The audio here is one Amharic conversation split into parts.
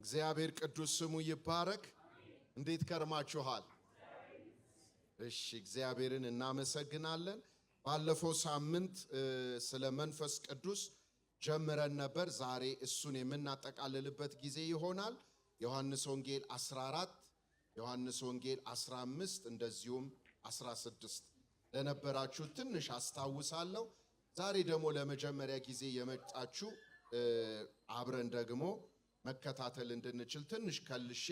እግዚአብሔር ቅዱስ ስሙ ይባረክ። እንዴት ከርማችኋል? እሺ እግዚአብሔርን እናመሰግናለን። ባለፈው ሳምንት ስለ መንፈስ ቅዱስ ጀምረን ነበር። ዛሬ እሱን የምናጠቃልልበት ጊዜ ይሆናል። ዮሐንስ ወንጌል 14፣ ዮሐንስ ወንጌል 15 እንደዚሁም 16 ለነበራችሁ ትንሽ አስታውሳለሁ። ዛሬ ደግሞ ለመጀመሪያ ጊዜ የመጣችሁ አብረን ደግሞ መከታተል እንድንችል ትንሽ ከልሼ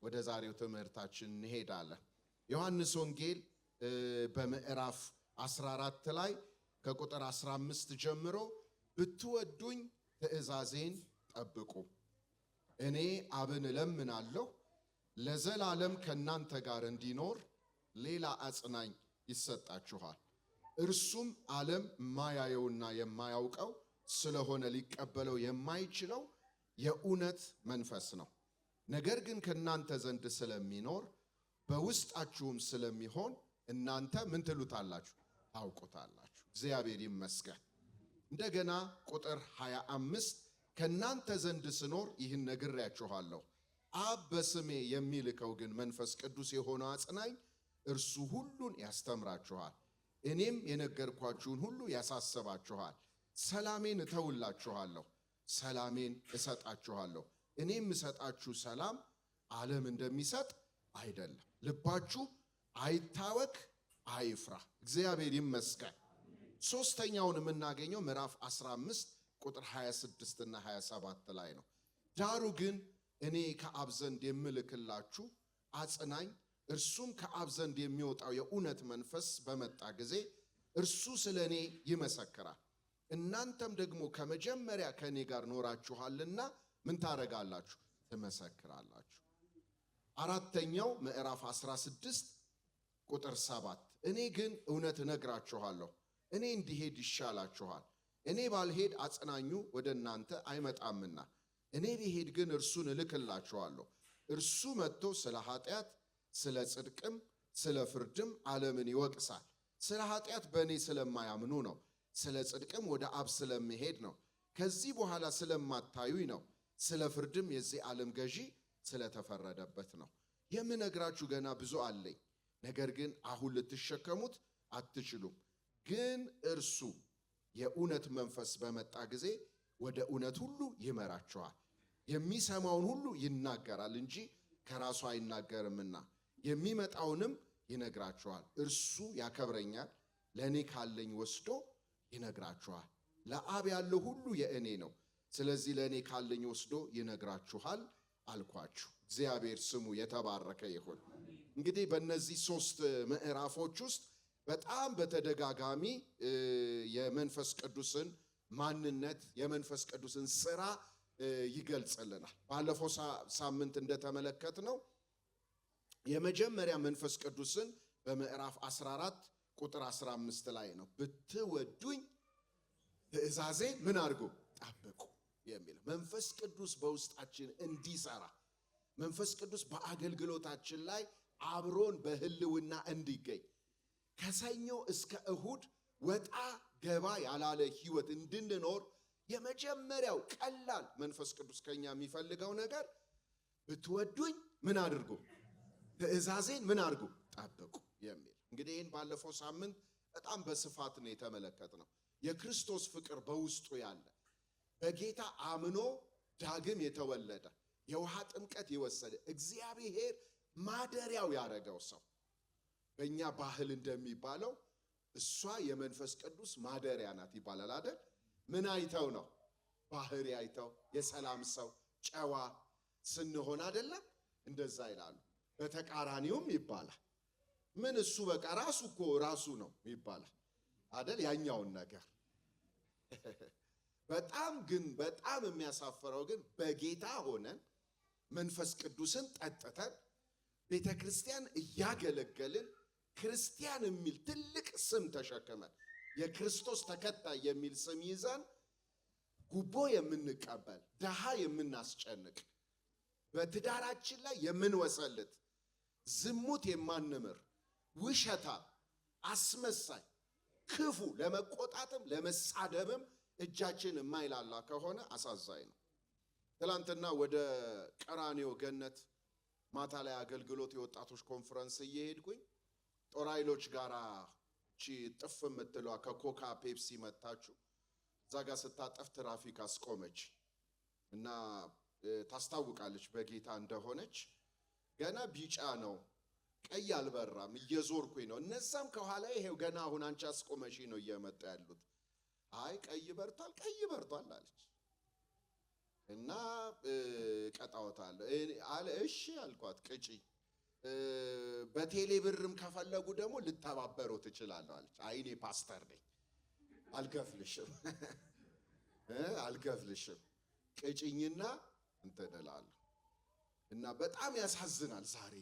ወደ ዛሬው ትምህርታችን እንሄዳለን። ዮሐንስ ወንጌል በምዕራፍ 14 ላይ ከቁጥር 15 ጀምሮ ብትወዱኝ ትእዛዜን ጠብቁ፣ እኔ አብን እለምናለሁ ለዘላለም ከእናንተ ጋር እንዲኖር ሌላ አጽናኝ ይሰጣችኋል። እርሱም ዓለም የማያየውና የማያውቀው ስለሆነ ሊቀበለው የማይችለው የእውነት መንፈስ ነው። ነገር ግን ከእናንተ ዘንድ ስለሚኖር በውስጣችሁም ስለሚሆን እናንተ ምን ትሉታላችሁ? ታውቁታላችሁ። እግዚአብሔር ይመስገን። እንደገና ቁጥር 25 ከእናንተ ዘንድ ስኖር ይህን ነግሬያችኋለሁ፣ አብ በስሜ የሚልከው ግን መንፈስ ቅዱስ የሆነው አጽናኝ እርሱ ሁሉን ያስተምራችኋል፣ እኔም የነገርኳችሁን ሁሉ ያሳስባችኋል። ሰላሜን እተውላችኋለሁ፣ ሰላሜን እሰጣችኋለሁ። እኔም እሰጣችሁ ሰላም ዓለም እንደሚሰጥ አይደለም። ልባችሁ አይታወክ፣ አይፍራ። እግዚአብሔር ይመስገን። ሶስተኛውን የምናገኘው ምዕራፍ 15 ቁጥር 26 እና 27 ላይ ነው። ዳሩ ግን እኔ ከአብ ዘንድ የምልክላችሁ አጽናኝ እርሱም ከአብ ዘንድ የሚወጣው የእውነት መንፈስ በመጣ ጊዜ እርሱ ስለ እኔ ይመሰክራል። እናንተም ደግሞ ከመጀመሪያ ከእኔ ጋር ኖራችኋልና ምን ታረጋላችሁ? ትመሰክራላችሁ። አራተኛው ምዕራፍ 16 ቁጥር 7 እኔ ግን እውነት እነግራችኋለሁ፣ እኔ እንዲሄድ ይሻላችኋል። እኔ ባልሄድ አጽናኙ ወደ እናንተ አይመጣምና፣ እኔ ብሄድ ግን እርሱን እልክላችኋለሁ። እርሱ መጥቶ ስለ ኃጢአት፣ ስለ ጽድቅም፣ ስለ ፍርድም ዓለምን ይወቅሳል። ስለ ኃጢአት በእኔ ስለማያምኑ ነው። ስለ ጽድቅም ወደ አብ ስለምሄድ ነው። ከዚህ በኋላ ስለማታዩኝ ነው። ስለ ፍርድም የዚህ ዓለም ገዢ ስለተፈረደበት ነው። የምነግራችሁ ገና ብዙ አለኝ፣ ነገር ግን አሁን ልትሸከሙት አትችሉም። ግን እርሱ የእውነት መንፈስ በመጣ ጊዜ ወደ እውነት ሁሉ ይመራችኋል። የሚሰማውን ሁሉ ይናገራል እንጂ ከራሱ አይናገርምና የሚመጣውንም ይነግራችኋል። እርሱ ያከብረኛል፣ ለእኔ ካለኝ ወስዶ ይነግራችኋል። ለአብ ያለው ሁሉ የእኔ ነው። ስለዚህ ለእኔ ካለኝ ወስዶ ይነግራችኋል አልኳችሁ። እግዚአብሔር ስሙ የተባረከ ይሁን። እንግዲህ በእነዚህ 3 ምዕራፎች ውስጥ በጣም በተደጋጋሚ የመንፈስ ቅዱስን ማንነት የመንፈስ ቅዱስን ስራ ይገልጽልናል። ባለፈው ሳምንት እንደተመለከትነው የመጀመሪያ መንፈስ ቅዱስን በምዕራፍ 14 ቁጥር 15 ላይ ነው። ብትወዱኝ ትእዛዜን ምን አድርጉ? ጠብቁ የሚለው መንፈስ ቅዱስ በውስጣችን እንዲሰራ፣ መንፈስ ቅዱስ በአገልግሎታችን ላይ አብሮን በህልውና እንዲገኝ፣ ከሰኞ እስከ እሁድ ወጣ ገባ ያላለ ህይወት እንድንኖር የመጀመሪያው ቀላል መንፈስ ቅዱስ ከኛ የሚፈልገው ነገር ብትወዱኝ ምን አድርጉ? ትእዛዜን ምን አድርጉ? ጠብቁ የሚል። እንግዲህ ይህን ባለፈው ሳምንት በጣም በስፋት ነው የተመለከትነው። የክርስቶስ ፍቅር በውስጡ ያለ በጌታ አምኖ ዳግም የተወለደ የውሃ ጥምቀት የወሰደ እግዚአብሔር ማደሪያው ያደረገው ሰው። በእኛ ባህል እንደሚባለው እሷ የመንፈስ ቅዱስ ማደሪያ ናት ይባላል አይደል? ምን አይተው ነው? ባህሪ አይተው የሰላም ሰው ጨዋ ስንሆን አይደለም? እንደዛ ይላሉ። በተቃራኒውም ይባላል። ምን እሱ በቃ ራሱ እኮ ራሱ ነው ይባላል አይደል? ያኛውን ነገር በጣም የሚያሳፍረው ግን በጌታ ሆነን መንፈስ ቅዱስን ጠጥተን ቤተ ክርስቲያን እያገለገልን ክርስቲያን የሚል ትልቅ ስም ተሸክመን የክርስቶስ ተከታይ የሚል ስም ይዘን ጉቦ የምንቀበል፣ ድሃ የምናስጨንቅ፣ በትዳራችን ላይ የምንወሰልት፣ ዝሙት የማንምር፣ ውሸታ፣ አስመሳይ፣ ክፉ፣ ለመቆጣትም ለመሳደብም እጃችን የማይላላ ከሆነ አሳዛኝ ነው። ትላንትና ወደ ቀራኒዮ ገነት ማታ ላይ አገልግሎት የወጣቶች ኮንፈረንስ እየሄድኩኝ ጦር ኃይሎች ጋራ ጥፍ የምትለዋ ከኮካ ፔፕሲ መጣችሁ እዛ ጋር ስታጠፍ ትራፊክ አስቆመች እና ታስታውቃለች በጌታ እንደሆነች። ገና ቢጫ ነው ቀይ አልበራም እየዞርኩኝ ነው። እነዛም ከኋላ ይሄው ገና አሁን አንቺ አስቆመሽ ነው እየመጣ ያሉት። አይ ቀይ በርቷል አለች እና ቀጣውታለሁ አለ። እሺ አልኳት። ቅጪ በቴሌ ብርም ከፈለጉ ደግሞ ልተባበረው ትችላለህ አለች። አይ እኔ ፓስተር ነኝ አልከፍልሽም ቅጪኝና እንትደላለሁ። እና በጣም ያሳዝናል። ዛሬ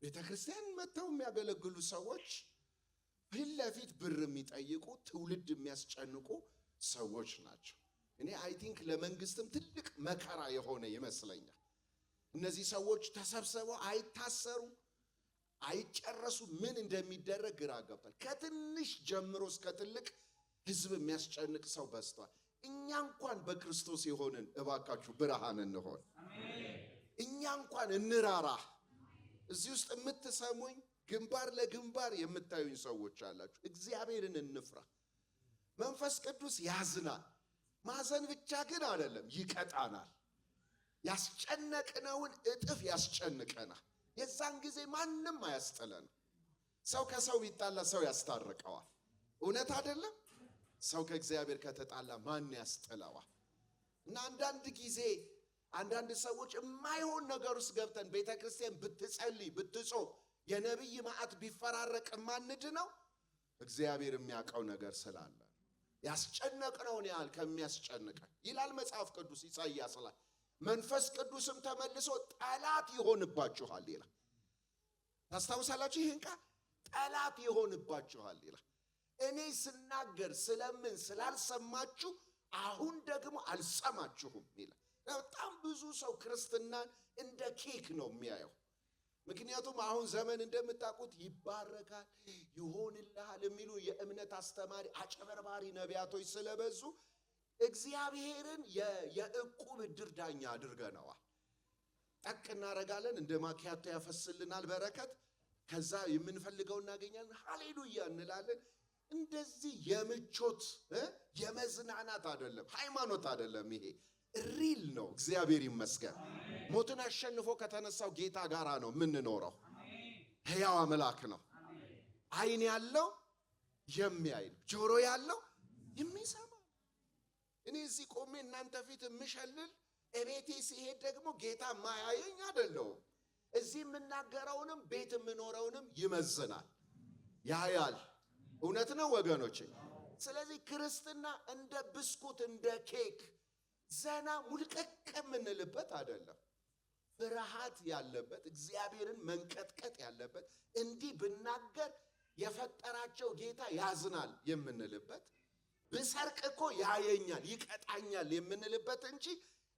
ቤተክርስቲያን መተው የሚያገለግሉ ሰዎች ፊት ለፊት ብር የሚጠይቁ ትውልድ የሚያስጨንቁ ሰዎች ናቸው። እኔ አይ ቲንክ ለመንግስትም ትልቅ መከራ የሆነ ይመስለኛል። እነዚህ ሰዎች ተሰብስበው አይታሰሩ አይጨረሱ ምን እንደሚደረግ ግራ ገብቷል። ከትንሽ ጀምሮ እስከ ትልቅ ህዝብ የሚያስጨንቅ ሰው በዝቷል። እኛ እንኳን በክርስቶስ የሆንን እባካችሁ ብርሃን እንሆን። እኛ እንኳን እንራራ። እዚህ ውስጥ የምትሰሙኝ ግንባር ለግንባር የምታዩኝ ሰዎች አላችሁ። እግዚአብሔርን እንፍራ። መንፈስ ቅዱስ ያዝናል። ማዘን ብቻ ግን አይደለም፣ ይቀጣናል። ያስጨነቅነውን እጥፍ ያስጨንቀናል። የዛን ጊዜ ማንም አያስጥለንም። ሰው ከሰው ቢጣላ ሰው ያስታርቀዋል። እውነት አይደለም? ሰው ከእግዚአብሔር ከተጣላ ማን ያስጥለዋል? እና አንዳንድ ጊዜ አንዳንድ ሰዎች የማይሆን ነገር ውስጥ ገብተን ቤተክርስቲያን ብትጸልይ ብትጾም የነብይ መዓት ቢፈራረቅ ማንድ ነው እግዚአብሔር የሚያውቀው ነገር ስላለ ያስጨነቅነውን ያህል ከሚያስጨንቀን ይላል መጽሐፍ ቅዱስ ኢሳይያስ ላይ። መንፈስ ቅዱስም ተመልሶ ጠላት ይሆንባችኋል ይላል። ታስታውሳላችሁ ይሄን ቃል? ጠላት ይሆንባችኋል ይላል። እኔ ስናገር ስለምን ስላልሰማችሁ አሁን ደግሞ አልሰማችሁም ይላል። በጣም ብዙ ሰው ክርስትናን እንደ ኬክ ነው የሚያየው። ምክንያቱም አሁን ዘመን እንደምታውቁት ይባረካል ይሆንልሃል የሚሉ የእምነት አስተማሪ አጨበርባሪ ነቢያቶች ስለበዙ እግዚአብሔርን የዕቁብ ዕድር ዳኛ አድርገነዋል። ጠቅ እናረጋለን፣ እንደ ማኪያቶ ያፈስልናል በረከት፣ ከዛ የምንፈልገው እናገኛለን፣ ሃሌሉያ እንላለን። እንደዚህ የምቾት የመዝናናት አይደለም፣ ሃይማኖት አይደለም። ይሄ ሪል ነው። እግዚአብሔር ይመስገን። ሞትን አሸንፎ ከተነሳው ጌታ ጋራ ነው የምንኖረው። ሕያው አምላክ ነው። ዓይን ያለው የሚያይ ነው፣ ጆሮ ያለው የሚሰማ። እኔ እዚህ ቆሜ እናንተ ፊት የምሸልል እቤቴ ሲሄድ ደግሞ ጌታ ማያየኝ አይደለሁም። እዚህ የምናገረውንም ቤት የምኖረውንም ይመዝናል፣ ያያል። እውነት ነው ወገኖቼ። ስለዚህ ክርስትና እንደ ብስኩት እንደ ኬክ ዘና ሙልቀቅ የምንልበት አይደለም። ፍርሃት ያለበት፣ እግዚአብሔርን መንቀጥቀጥ ያለበት፣ እንዲህ ብናገር የፈጠራቸው ጌታ ያዝናል የምንልበት፣ ብሰርቅ እኮ ያየኛል ይቀጣኛል የምንልበት እንጂ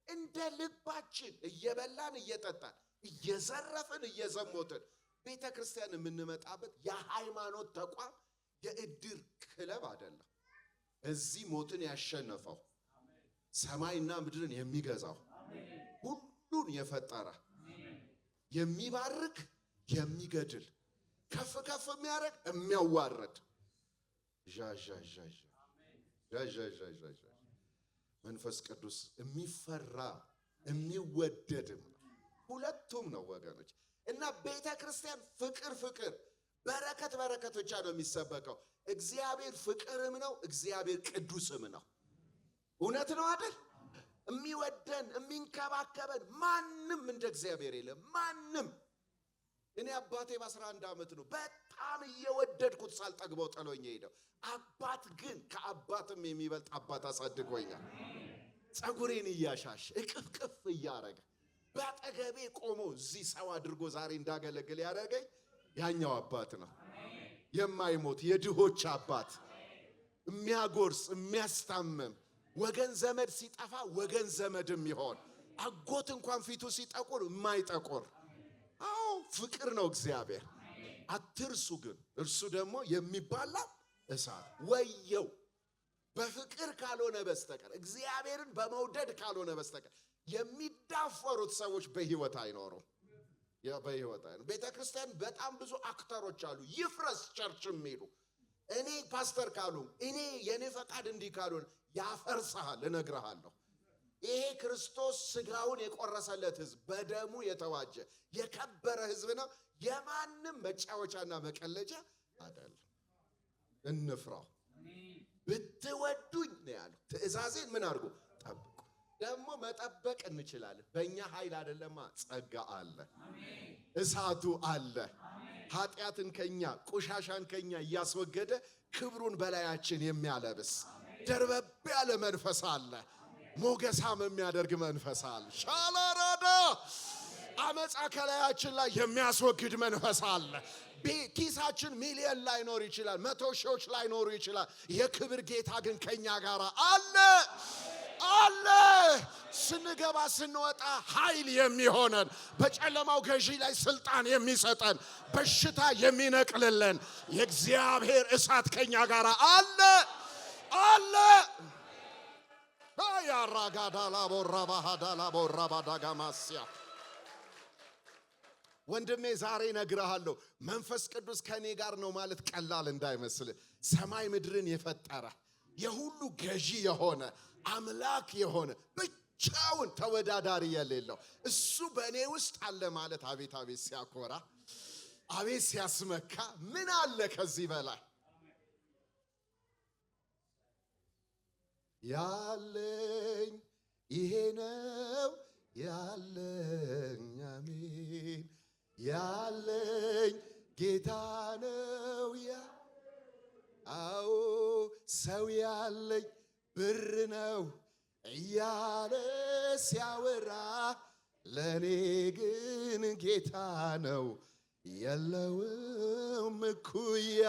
እንደ ልባችን እየበላን እየጠጣን እየዘረፍን እየዘሞትን ቤተ ክርስቲያን የምንመጣበት የሃይማኖት ተቋም የዕድር ክለብ አይደለም። እዚህ ሞትን ያሸነፈው ሰማይና ምድርን የሚገዛው ሁሉን የፈጠረ የሚባርክ የሚገድል ከፍ ከፍ የሚያደርግ የሚያዋርድ መንፈስ ቅዱስ የሚፈራ የሚወደድም ሁለቱም ነው ወገኖች። እና ቤተ ክርስቲያን ፍቅር በረከት ብቻ ነው የሚሰበከው። እግዚአብሔር ፍቅርም ነው፣ እግዚአብሔር ቅዱስም ነው። እውነት ነው አይደል? የሚወደን የሚንከባከበን ማንም እንደ እግዚአብሔር የለም። ማንም። እኔ አባቴ በ11 ዓመት ነው በጣም እየወደድኩት ሳልጠግበው ጥሎኝ ሄደው። አባት ግን ከአባትም የሚበልጥ አባት አሳድጎኛል። ጸጉሬን እያሻሽ እቅፍቅፍ እያረገ በአጠገቤ ቆሞ እዚህ ሰው አድርጎ ዛሬ እንዳገለግል ያደረገኝ ያኛው አባት ነው። የማይሞት የድሆች አባት፣ የሚያጎርስ የሚያስታምም፣ ወገን ዘመድ ሲጠፋ ወገን ዘመድም ይሆን፣ አጎት እንኳን ፊቱ ሲጠቁር የማይጠቁር። አዎ ፍቅር ነው እግዚአብሔር። አትርሱ ግን እርሱ ደግሞ የሚባላ እሳት። ወየው በፍቅር ካልሆነ በስተቀር እግዚአብሔርን በመውደድ ካልሆነ በስተቀር የሚዳፈሩት ሰዎች በህይወት አይኖሩም። በህይወት አይኖሩም። ቤተክርስቲያን በጣም ብዙ አክተሮች አሉ። ይፍረስ ቸርች የሚሉ እኔ ፓስተር ካሉ እኔ የኔ ፈቃድ እንዲህ ካልሆነ ያፈርሳል። እነግርሃለሁ ይሄ ክርስቶስ ስጋውን የቆረሰለት ህዝብ በደሙ የተዋጀ የከበረ ህዝብ ነው። የማንም መጫወቻና መቀለጃ አይደለም። እንፍራው። ብትወዱኝ ነው ያለው። ትእዛዜን ምን አድርጉ? ጠብቁ። ደግሞ መጠበቅ እንችላለን። በእኛ ኃይል አይደለማ። ጸጋ አለ፣ እሳቱ አለ። ኃጢአትን ከኛ ቆሻሻን ከኛ እያስወገደ ክብሩን በላያችን የሚያለብስ ደርበብ ያለ መንፈስ አለ። ሞገሳም የሚያደርግ መንፈስ አለ። ሻላራዳ አመፃ ከላያችን ላይ የሚያስወግድ መንፈስ አለ። ኪሳችን ሚሊዮን ላይኖር ይችላል፣ 100 ሺዎች ላይኖሩ ይችላል። የክብር ጌታ ግን ከኛ ጋር አለ አለ። ስንገባ ስንወጣ ኃይል የሚሆነን፣ በጨለማው ገዢ ላይ ስልጣን የሚሰጠን፣ በሽታ የሚነቅልልን የእግዚአብሔር እሳት ከኛ ጋር አለ አለ። ያራጋዳላ ቦራባሃዳላ ቦራባዳጋማሲያ ወንድሜ ዛሬ ነግርሃለሁ፣ መንፈስ ቅዱስ ከኔ ጋር ነው ማለት ቀላል እንዳይመስል። ሰማይ ምድርን የፈጠረ የሁሉ ገዢ የሆነ አምላክ የሆነ ብቻውን ተወዳዳሪ የሌለው እሱ በእኔ ውስጥ አለ ማለት አቤት አቤት ሲያኮራ፣ አቤት ሲያስመካ። ምን አለ ከዚህ በላይ? ያለኝ ይሄ ነው ያለኝ፣ አሜን። ያለኝ ጌታ ነው። አዎ ሰው ያለኝ ብር ነው እያለ ሲያወራ፣ ለኔ ግን ጌታ ነው የለውም እኩያ።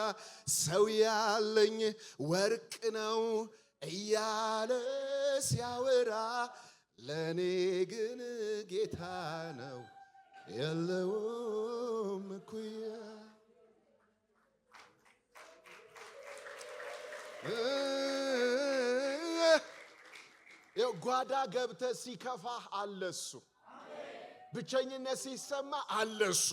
ሰው ያለኝ ወርቅ ነው እያለ ሲያወራ፣ ለኔ ግን ጌታ ነው የለውም እኩያ። ጓዳ ገብተህ ሲከፋህ አለሱ፣ ብቸኝነት ሲሰማ አለሱ፣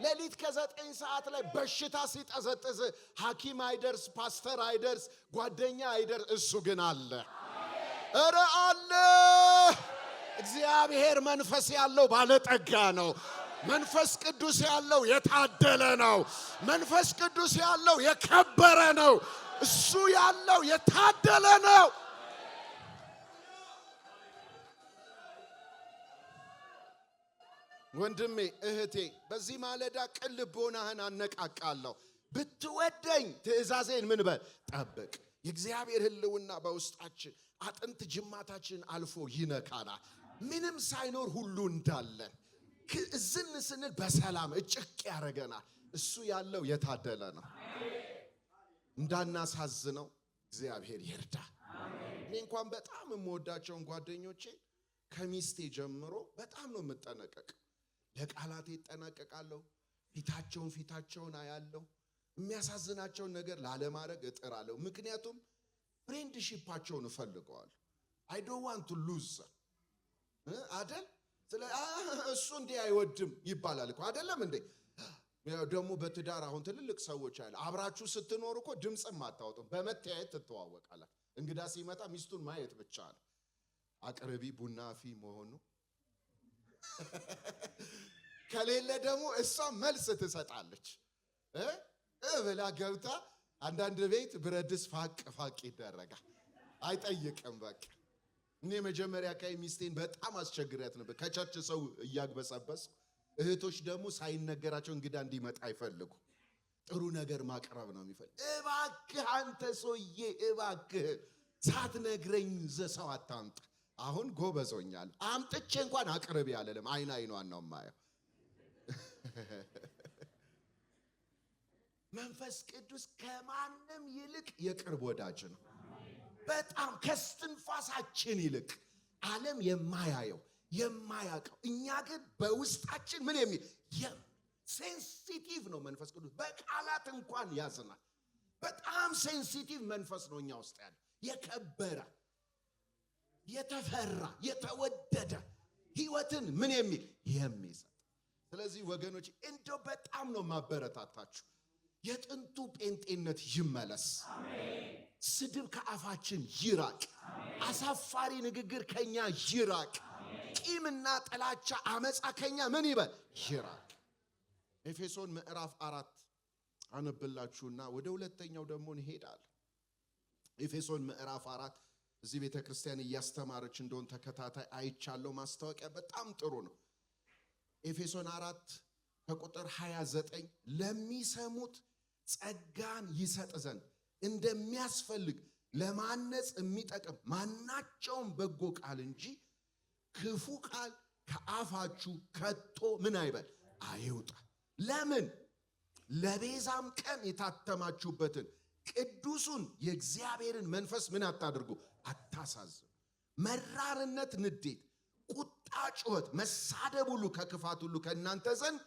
ሌሊት ከ9 ሰዓት ላይ በሽታ ሲጠዘጥዝ ሐኪም አይደርስ፣ ፓስተር አይደርስ፣ ጓደኛ አይደርስ፣ እሱ ግን አለ። ኧረ አለ። እግዚአብሔር መንፈስ ያለው ባለጠጋ ነው። መንፈስ ቅዱስ ያለው የታደለ ነው። መንፈስ ቅዱስ ያለው የከበረ ነው። እሱ ያለው የታደለ ነው። ወንድሜ እህቴ፣ በዚህ ማለዳ ቅን ልቦናህን አነቃቃለሁ። ብትወደኝ ትእዛዜን ምን በል? ጠብቅ። የእግዚአብሔር ሕልውና በውስጣችን አጥንት ጅማታችን አልፎ ይነካናል። ምንም ሳይኖር ሁሉ እንዳለን እዝን ስንል በሰላም እጭቅ ያደርገናል። እሱ ያለው የታደለ ነው። እንዳናሳዝነው እግዚአብሔር ይርዳ። እኔ እንኳን በጣም የምወዳቸውን ጓደኞቼ ከሚስቴ ጀምሮ በጣም ነው የምጠነቀቅ። ለቃላቴ እጠነቀቃለሁ። ፊታቸውን አያለሁ። የሚያሳዝናቸውን ነገር ላለማድረግ እጥራለሁ። ምክንያቱም ፍሬንድሺፓቸውን እፈልገዋለሁ። I don't want to lose አይደል? እሱ እንዲህ አይወድም ይባላል እኮ አይደለም እንዴ? ደግሞ በትዳር አሁን ትልልቅ ሰዎች አለ አብራችሁ ስትኖሩ እኮ ድምጽም አታወጡም። በመተያየት ትተዋወቃላችሁ። እንግዳ ሲመጣ ሚስቱን ማየት ብቻ ነው። አቅርቢ ቡና አፊ መሆኑ ከሌለ ደግሞ እሷ መልስ ትሰጣለች ብላ ገብታ አንዳንድ ቤት ብረድስ ፋቅ ይደረጋል። አይጠይቅም በቃ። እኔ መጀመሪያ ካይ ሚስቴን በጣም አስቸግሪያት ነበር። ከቸርች ሰው እያግበሰበስ፣ እህቶች ደግሞ ሳይነገራቸው እንግዳ እንዲመጣ አይፈልጉ። ጥሩ ነገር ማቅረብ ነው የሚፈልግ። እባክህ አንተ ሰውዬ እባክህ ሳትነግረኝ ዘሰው አታምጣ። አሁን ጎበዞኛል። አምጥቼ እንኳን አቅርብ ያለለም አይኗን ነው ማየው። መንፈስ ቅዱስ ከማንም ይልቅ የቅርብ ወዳጅ ነው። በጣም ከስትንፋሳችን ይልቅ ዓለም የማያየው የማያውቀው፣ እኛ ግን በውስጣችን ምን የሚል ሴንሲቲቭ ነው መንፈስ ቅዱስ። በቃላት እንኳን ያዝናል። በጣም ሴንሲቲቭ መንፈስ ነው እኛ ውስጥ ያለው። የከበረ የተፈራ የተወደደ ህይወትን ምን የሚል የሚሰጥ። ስለዚህ ወገኖች እንደው በጣም ነው ማበረታታችሁ። የጥንቱ ጴንጤነት ይመለስ። አሜን። ስድብ ከአፋችን ይራቅ። አሳፋሪ ንግግር ከኛ ይራቅ። ቂምና ጥላቻ አመጻ ከኛ ምን ይበል ይራቅ። ኤፌሶን ምዕራፍ 4 አነብላችሁና ወደ ሁለተኛው ደግሞ እንሄዳለን። ኤፌሶን ምዕራፍ 4 እዚህ ቤተክርስቲያን እያስተማረች እንደሆነ ተከታታይ አይቻለው። ማስታወቂያ በጣም ጥሩ ነው። ኤፌሶን 4 ከቁጥር 29 ለሚሰሙት ጸጋን ይሰጥ ዘንድ እንደሚያስፈልግ ለማነጽ የሚጠቅም ማናቸውም በጎ ቃል እንጂ ክፉ ቃል ከአፋችሁ ከቶ ምን አይበል አይውጣ። ለምን? ለቤዛም ቀን የታተማችሁበትን ቅዱሱን የእግዚአብሔርን መንፈስ ምን አታድርጉ፣ አታሳዝኑ። መራርነት፣ ንዴት፣ ቁጣ፣ ጩኸት፣ መሳደብ ሁሉ ከክፋት ሁሉ ከእናንተ ዘንድ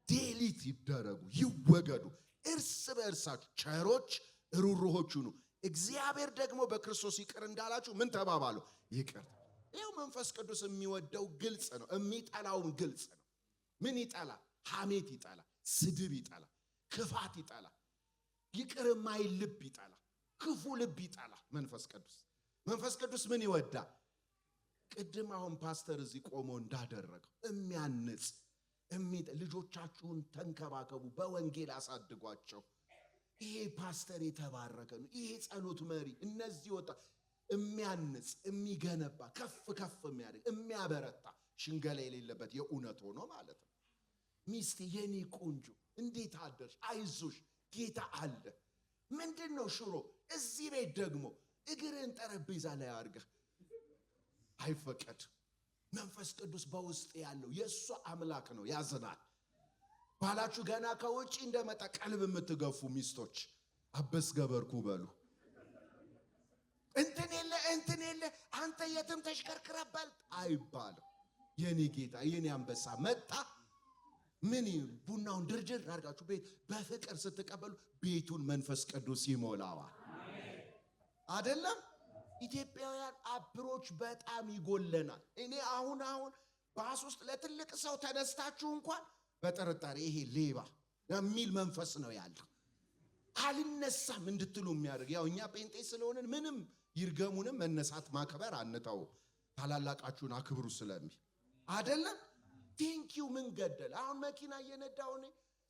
ዴሊት ይደረጉ ይወገዱ። እርስ በእርሳችሁ ቸሮች ሩሩሆች ሁኑ፣ እግዚአብሔር ደግሞ በክርስቶስ ይቅር እንዳላችሁ ምን ተባባሉ ይቅር። ይኸው መንፈስ ቅዱስ የሚወደው ግልጽ ነው፣ የሚጠላውም ግልጽ ነው። ምን ይጠላል? ሐሜት ይጠላል፣ ስድብ ይጠላል፣ ክፋት ይጠላል፣ ይቅር የማይል ልብ ይጠላል፣ ክፉ ልብ ይጠላል። መንፈስ ቅዱስ ምን ይወዳል? ቅድም አሁን ፓስተር እዚህ ቆሞ እንዳደረገው የሚያንጽ ልጆቻችሁን ተንከባከቡ፣ በወንጌል አሳድጓቸው። ይሄ ፓስተር የተባረከ ነው። ይሄ ጸሎት መሪ፣ እነዚህ ወጣ የሚያንጽ የሚገነባ ከፍ ከፍ የሚያደርግ የሚያበረታ ሽንገላ የሌለበት የእውነት ሆኖ ማለት ነው። ሚስቴ የኔ ቆንጆ እንዴት አደርሽ? አይዞሽ ጌታ አለ። ምንድነው ሽሮ? እዚህ ቤት ደግሞ እግርን ጠረጴዛ ላይ አድርገህ አይፈቀድ። መንፈስ ቅዱስ በውስጥ ያለው የእሱ አምላክ ነው። ያዝናል። ባላችሁ ገና ከውጪ እንደመጣ ቀልብ የምትገፉ ሚስቶች አበስ ገበርኩ በሉ። እንትን የለ አንተ የትም ተሽከርክረበል አይባልም። የኔ ጌታ የኔ አንበሳ መጣ። ምን ቡናውን ድርድር አድርጋችሁ ቤት በፍቅር ስትቀበሉ ቤቱን መንፈስ ቅዱስ ይሞላዋል። አይደለም? ኢትዮጵያውያን አብሮች በጣም ይጎለናል። እኔ አሁን ባስ ውስጥ ለትልቅ ሰው ተነስታችሁ እንኳን በጥርጣሬ ይሄ ሌባ የሚል መንፈስ ነው ያለው። አልነሳም እንድትሉ የሚያደርግ ያው እኛ ጴንጤ ስለሆንን ምንም ይርገሙንም መነሳት ማክበር አንተው፣ ታላላቃችሁን አክብሩ ስለሚል አይደለም። ቴንኪው ምን ገደል። አሁን መኪና እየነዳሁ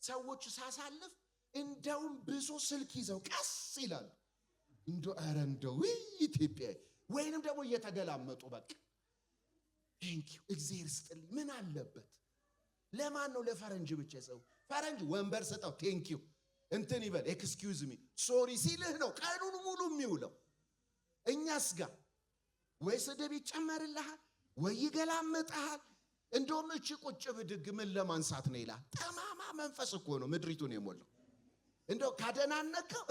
ሰዎች ሳሳልፍ እንደውም ብዙ ስልክ ይዘው ቀስ ይላሉ። እንደው ኢትዮጵያ ወይንም ደግሞ እየተገላመጡ በቃ ቴንኪው እግዚአብሔር ይስጥልኝ ምን አለበት። ለማን ነው? ለፈረንጅ ብቻ ሰው ፈረንጅ ወንበር ሰጣው ቴንኪው እንትን ይበል ኤክስኪዩዝ ሚ ሶሪ ሲልህ ነው ቀኑን ሙሉ የሚውለው። እኛስ ጋር ወይ ስድብ ይጨመርልሃል ወይ ይገላምጥሃል። እንደውም እቺ ቁጭ ብድግ ምን ለማንሳት ነው ይላል። ጠማማ መንፈስ እኮ ነው ምድሪቱን የሞላው። እንደው ካደናነከው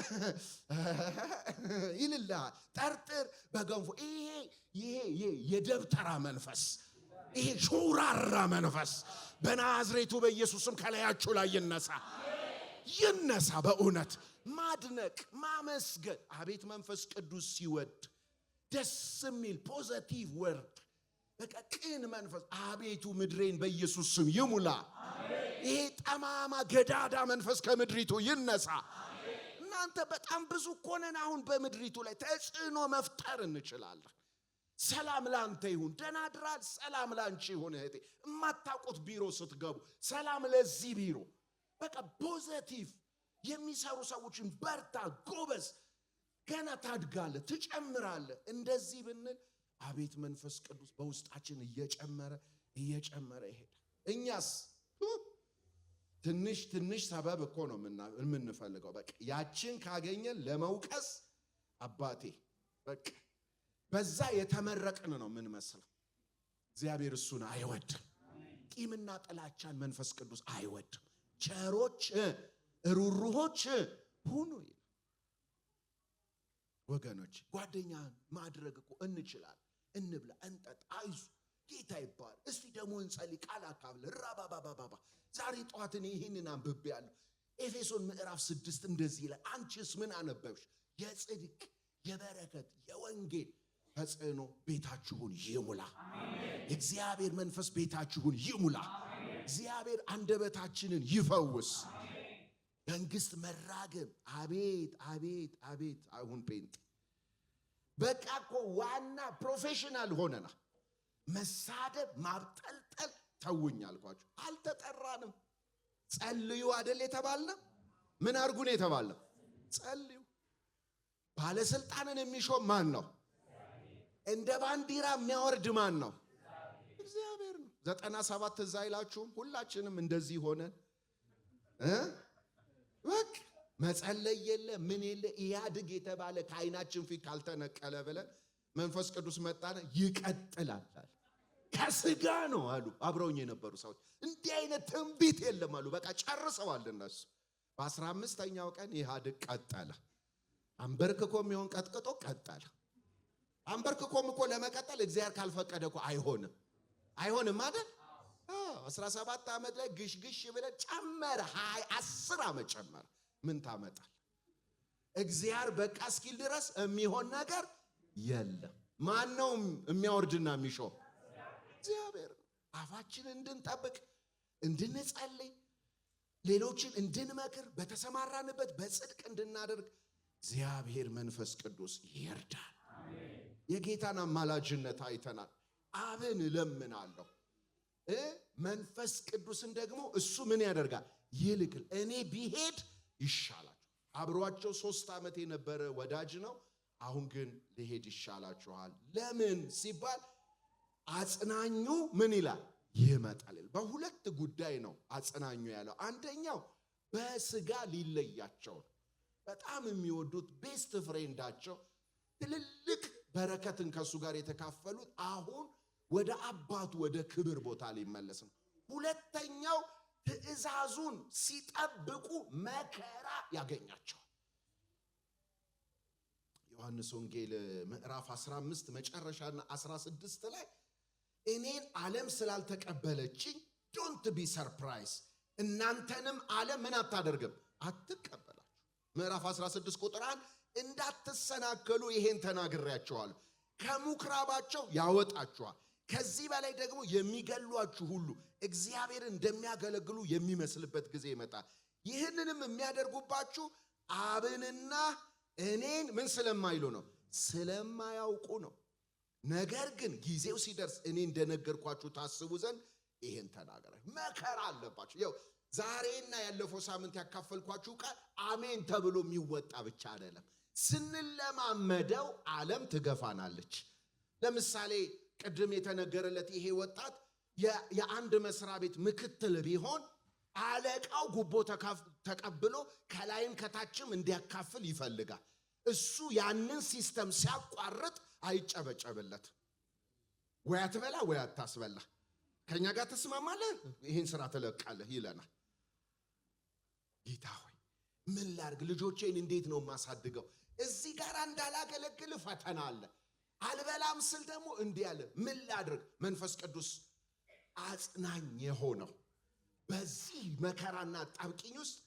ይልልሃል። ጠርጥር በገንፎ ይሄ የደብተራ መንፈስ፣ ይሄ ሾራራ መንፈስ በናዝሬቱ በኢየሱስም ከላያችሁ ላይ ይነሳ። በእውነት ማድነቅ ማመስገን። አቤት መንፈስ ቅዱስ ሲወድ ደስ የሚል ፖዚቲቭ ወርድ፣ በቃ ቅን መንፈስ። አቤቱ ምድሬን በኢየሱስ ስም ይሙላ። ይሄ ጠማማ ገዳዳ መንፈስ ከምድሪቱ ይነሳ። እናንተ በጣም ብዙ ኮነን አሁን በምድሪቱ ላይ ተጽዕኖ መፍጠር እንችላለን። ሰላም ላንተ ይሁን። ደህና ድራል። ሰላም ላንቺ ይሁን እህቴ። የማታውቁት ቢሮ ስትገቡ ሰላም ለዚህ ቢሮ። በቃ ፖዚቲቭ የሚሰሩ ሰዎችን በርታ፣ ጎበዝ፣ ገና ታድጋለህ፣ ትጨምራለህ። እንደዚህ ብንል አቤት መንፈስ ቅዱስ በውስጣችን እየጨመረ ይሄዳል። እኛስ ትንሽ ሰበብ እኮ ነው የምንፈልገው። በቃ ያችን ካገኘን ለመውቀስ አባቴ በቃ በዛ የተመረቅን ነው የምንመስለው። እግዚአብሔር እሱን አይወድም። ቂምና ጥላቻን መንፈስ ቅዱስ አይወድም። ቸሮች ሩሩሆች ሁኑ። ወገኖች ጓደኛ ማድረግ እኮ እንችላለን። እንብላ፣ እንጠጣ፣ አይዞ ጌታ ይባል። እስቲ ደግሞ እንጸልይ፣ ቃል አካብለ ራባባባባ። ዛሬ ጠዋት እኔ ይሄንን አንብቤያለሁ። ኤፌሶን ምዕራፍ 6 እንደዚህ ይላል። አንቺስ ምን አነበብሽ? የጽድቅ የበረከት የወንጌል ተጽዕኖ ቤታችሁን ይሙላ። የእግዚአብሔር መንፈስ ቤታችሁን ይሙላ። እግዚአብሔር አንደበታችንን ይፈውስ። መንግስት መራገም አቤት አቤት አቤት። አሁን ጴንጤ በቃ እኮ ዋና ፕሮፌሽናል ሆነና መሳደብ ማብጠልጠል ተውኝ አልኳችሁ። አልተጠራንም። ጸልዩ አይደል የተባልነው? ምን አርጉ ነው የተባልነው? ጸልዩ። ባለስልጣንን የሚሾም ማን ነው? እንደ ባንዲራ የሚያወርድ ማን ነው? እግዚአብሔር ነው። 97 እዛ አይላችሁም? ሁላችንም እንደዚህ ሆነን በቃ መጸለይ የለ ምን የለ ኢያድግ የተባለ ከዓይናችን ፊት ካልተነቀለ ብለን መንፈስ ቅዱስ መጣነ ይቀጥላል። ከስጋ ነው አሉ አብረውኝ የነበሩ ሰዎች። እንዲህ አይነት ትንቢት የለም አሉ። በቃ ጨርሰዋል እነሱ። በ15ኛው ቀን ኢያድግ ቀጠለ። አንበርክኮም ይሆን ቀጥቅጦ ቀጠለ። አንበርክኮም እኮ ለመቀጠል እግዚአብሔር ካልፈቀደ እኮ አይሆንም አይደል? 17 ዓመት ላይ ግሽግሽ ብለን ጨመረ። 10 ዓመት ጨመረ። ምን ታመጣል? እግዚአብሔር በቃ እስኪል ድረስ የሚሆን ነገር የለም። ማን ነው የሚያወርድና የሚሾም? እግዚአብሔር። አፋችንን እንድንጠብቅ እንድንጸልይ፣ ሌሎችን እንድንመክር፣ በተሰማራንበት በጽድቅ እንድናደርግ እግዚአብሔር መንፈስ ቅዱስ ይርዳል። የጌታን አማላጅነት አይተናል። አብን እለምናለሁ መንፈስ ቅዱስን ደግሞ እሱ ምን ያደርጋል? ይልክል። እኔ ቢሄድ ይሻላችሁ። አብሯቸው 3 ዓመት የነበረ ወዳጅ ነው። አሁን ግን ሊሄድ ይሻላችኋል። ለምን ሲባል አጽናኙ ምን ይላል? ይመጣል። በሁለት ጉዳይ ነው አጽናኙ ያለው። አንደኛው በስጋ ሊለያቸው በጣም የሚወዱት ቤስት ፍሬንዳቸው ትልልቅ በረከትን ከሱ ጋር የተካፈሉት አሁን ወደ አባቱ ወደ ክብር ቦታ ሊመለስ ነው። ሁለተኛው ትእዛዙን ሲጠብቁ መከራ ያገኛቸዋል። ዮሐንስ ወንጌል ምዕራፍ 15 መጨረሻና 16 ላይ እኔን ዓለም ስላልተቀበለችኝ ዶንት ቢ ሰርፕራይዝ፣ እናንተንም ዓለም ምን አታደርግም? አትቀበላችሁ። ምዕራፍ 16 ቁጥር 1 እንዳትሰናከሉ ይሄን ተናግሬያቸዋለሁ። ከምኩራባቸው ያወጣችኋል። ከዚህ በላይ ደግሞ የሚገሏችሁ ሁሉ እግዚአብሔርን እንደሚያገለግሉ የሚመስልበት ጊዜ ይመጣል። ይህንንም የሚያደርጉባችሁ አብንና እኔን ምን ስለማይሉ ነው? ስለማያውቁ ነው። ነገር ግን ጊዜው ሲደርስ እኔ እንደነገርኳችሁ ታስቡ ዘንድ ይሄን ተናገረ። መከራ አለባችሁ። ይኸው ዛሬና ያለፈው ሳምንት ያካፈልኳችሁ ቃል አሜን ተብሎ የሚወጣ ብቻ አይደለም። ስንለማመደው ዓለም ትገፋናለች። ለምሳሌ ቅድም የተነገረለት ይሄ ወጣት የአንድ መስሪያ ቤት ምክትል ቢሆን አለቃው ጉቦ ተቀብሎ ከላይም ከታችም እንዲያካፍል ይፈልጋል። እሱ ያንን ሲስተም ሲያቋርጥ አይጨበጨብለት። ወይ አትበላ ወይ አታስበላ፣ ከኛ ጋር ተስማማለህ፣ ይህን ስራ ትለቃለህ ይለናል። ጌታ ሆይ ምን ላድርግ? ልጆቼን እንዴት ነው የማሳድገው? እዚህ ጋር እንዳላገለግል ፈተና አለ። አልበላም ስል ደግሞ እንዲህ አለ። ምን ላድርግ? መንፈስ ቅዱስ አጽናኝ የሆነው በዚህ መከራና ጣብቂኝ ውስጥ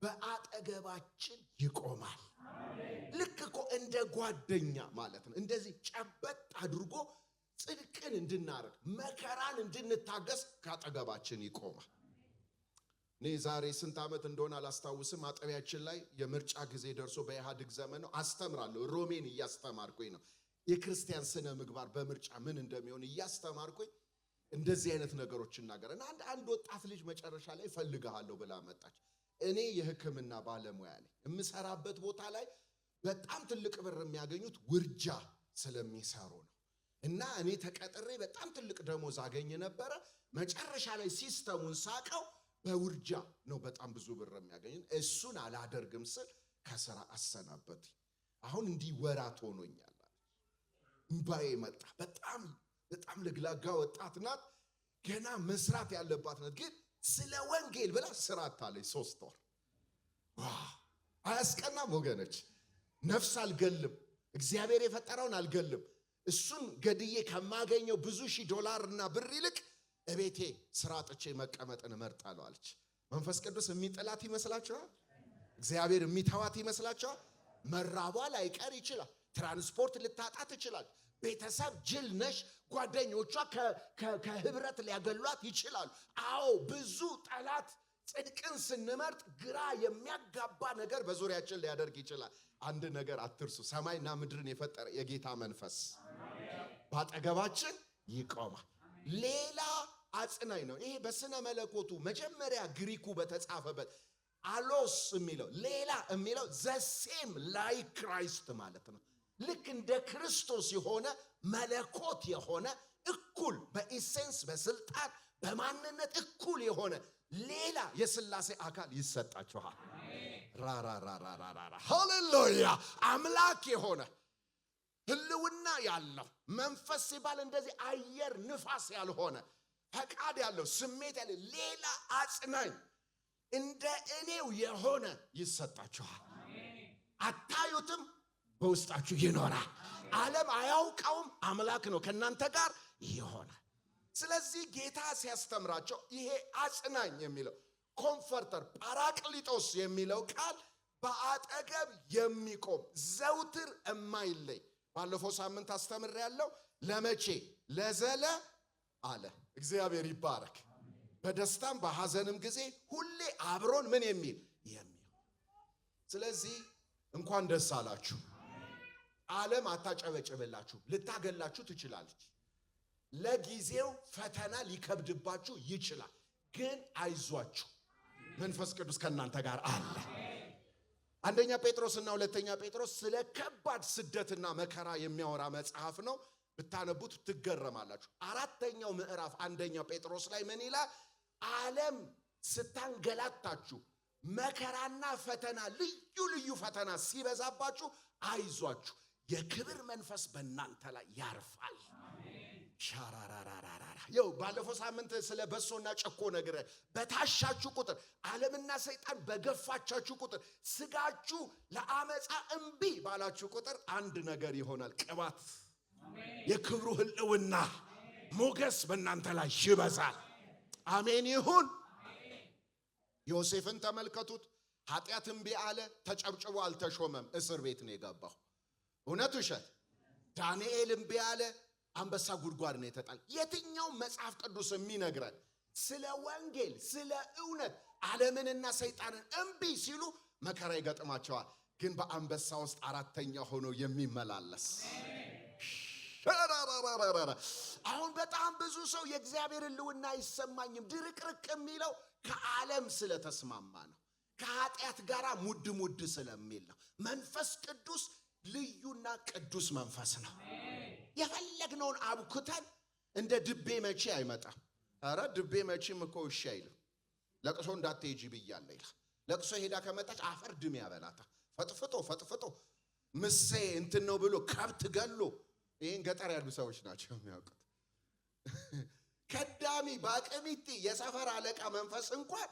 በአጠገባችን ይቆማል። ልክ እኮ እንደ ጓደኛ ማለት ነው። እንደዚህ ጨበጥ አድርጎ ጽድቅን እንድናደርግ መከራን እንድንታገስ ካጠገባችን ይቆማል። እኔ ዛሬ ስንት ዓመት እንደሆነ አላስታውስም። አጠቢያችን ላይ የምርጫ ጊዜ ደርሶ በኢህአዴግ ዘመን ነው አስተምራለሁ። ሮሜን እያስተማርኩኝ ነው። የክርስቲያን ስነ ምግባር በምርጫ ምን እንደሚሆን እያስተማርኩኝ እንደዚህ አይነት ነገሮች እናገራለሁ። አንድ ወጣት ልጅ መጨረሻ ላይ ፈልጋለሁ ብላ መጣች። እኔ የሕክምና ባለሙያ ነኝ። የምሰራበት ቦታ ላይ በጣም ትልቅ ብር የሚያገኙት ውርጃ ስለሚሰሩ ነው። እና እኔ ተቀጥሬ በጣም ትልቅ ደሞዝ አገኘ ነበረ። መጨረሻ ላይ ሲስተሙን ሳቀው በውርጃ ነው በጣም ብዙ ብር የሚያገኙት። እሱን አላደርግም ስል ከስራ አሰናበት። አሁን እንዲህ ወራት ሆኖኛል። እምባዬ መጣ። በጣም ለግላጋ ወጣት ናት። ገና መስራት ያለባት ናት። ግን ስለ ወንጌል ብላ ስራ አታለች 3 ወር። አያስቀናም ወገኖች? ነፍስ አልገልም፣ እግዚአብሔር የፈጠረውን አልገልም። እሱን ገድዬ ከማገኘው ብዙ ሺህ ዶላርና ብር ይልቅ እቤቴ ስራ አጥቼ መቀመጥን እመርጣለሁ አለች። መንፈስ ቅዱስ የሚጥላት ይመስላችኋል? እግዚአብሔር የሚተዋት ይመስላችኋል? መራቧ ላይቀር ይችላል። ትራንስፖርት ልታጣ ትችላል። ቤተሰብ ጅል ነሽ፣ ጓደኞቿ ከህብረት ሊያገሏት ይችላሉ። አዎ ብዙ ጠላት ጽድቅን ስንመርጥ ግራ የሚያጋባ ነገር በዙሪያችን ሊያደርግ ይችላል። አንድ ነገር አትርሱ፣ ሰማይና ምድርን የፈጠረ የጌታ መንፈስ ባጠገባችን ይቆማል። ሌላ አጽናኝ ነው። ይሄ በስነ መለኮቱ መጀመሪያ ግሪኩ በተጻፈበት አሎስ የሚለው ሌላ የሚለው ዘሴም ላይ ክራይስት ማለት ነው። ልክ እንደ ክርስቶስ የሆነ መለኮት የሆነ እኩል በኢሴንስ በስልጣን በማንነት እኩል የሆነ ሌላ የሥላሴ አካል ይሰጣችኋል። ራራራራራራ ሃሌሉያ! አምላክ የሆነ ህልውና ያለው መንፈስ ሲባል እንደዚህ አየር ንፋስ ያልሆነ ፈቃድ ያለው ስሜት ያለው ሌላ አጽናኝ እንደ እኔው የሆነ ይሰጣችኋል። አታዩትም፣ በውስጣችሁ ይኖራል። ዓለም አያውቀውም፣ አምላክ ነው ከእናንተ ጋር ይሆናል። ስለዚህ ጌታ ሲያስተምራቸው ይሄ አጽናኝ የሚለው ኮምፈርተር ጳራቅሊጦስ የሚለው ቃል በአጠገብ የሚቆም ዘውትር የማይለይ ባለፈው ሳምንት አስተምሬያለሁ። ለመቼ ለዘለ አለ። እግዚአብሔር ይባረክ። በደስታም በሐዘንም ጊዜ ሁሌ አብሮን ምን የሚል ስለዚህ እንኳን ደስ አላችሁ። ዓለም አታጨበጭብላችሁ፣ ልታገላችሁ ትችላለች። ለጊዜው ፈተና ሊከብድባችሁ ይችላል። ግን አይዟችሁ፣ መንፈስ ቅዱስ ከእናንተ ጋር አለ። አንደኛ ጴጥሮስና ሁለተኛ ጴጥሮስ ስለ ከባድ ስደትና መከራ የሚያወራ መጽሐፍ ነው። ብታነቡት ትገረማላችሁ። አራተኛው ምዕራፍ አንደኛ ጴጥሮስ ላይ ምን ይላል? ዓለም ስታንገላታችሁ መከራና ፈተና ልዩ ልዩ ፈተና ሲበዛባችሁ አይዟችሁ፣ የክብር መንፈስ በእናንተ ላይ ያርፋል። ሻራራራራራ ይው ባለፈው ሳምንት ስለ በሶና ጨኮ ነገር በታሻችሁ ቁጥር ዓለምና ሰይጣን በገፋቻችሁ ቁጥር ስጋችሁ ለአመፃ እምቢ ባላችሁ ቁጥር አንድ ነገር ይሆናል። ቅባት፣ የክብሩ ህልውና፣ ሞገስ በእናንተ ላይ ይበዛል። አሜን ይሁን። ዮሴፍን ተመልከቱት። ኃጢአት እምቢ አለ፣ ተጨብጭቦ አልተሾመም፣ እስር ቤት ነው የገባው። እውነት ውሸት? ዳንኤል እምቢ አለ፣ አንበሳ ጉድጓድ ነው የተጣለ። የትኛው መጽሐፍ ቅዱስ የሚነግረን ስለ ወንጌል ስለ እውነት ዓለምንና ሰይጣንን እምቢ ሲሉ መከራ ይገጥማቸዋል። ግን በአንበሳ ውስጥ አራተኛ ሆኖ የሚመላለስ አሁን በጣም ብዙ ሰው የእግዚአብሔር ህልውና አይሰማኝም ድርቅርቅ የሚለው ከዓለም ስለተስማማ ነው። ከኃጢአት ጋር ሙድ ሙድ ስለሚል ነው። መንፈስ ቅዱስ ልዩና ቅዱስ መንፈስ ነው። የፈለግነውን አብኩተን እንደ ድቤ መቼ አይመጣም። አረ ድቤ መቼም እኮ እሺ አይልም። ለቅሶ እንዳትሄጂ ብያለሁ ይላል። ለቅሶ ሄዳ ከመጣች አፈር ድም ያበላታ። ፈጥፍጦ ምሴ እንትን ነው ብሎ ከብት ገሎ ይሄን ገጠር ያሉ ሰዎች ናቸው የሚያውቁት። ከዳሚ ባቀሚቲ የሰፈር አለቃ መንፈስ እንኳን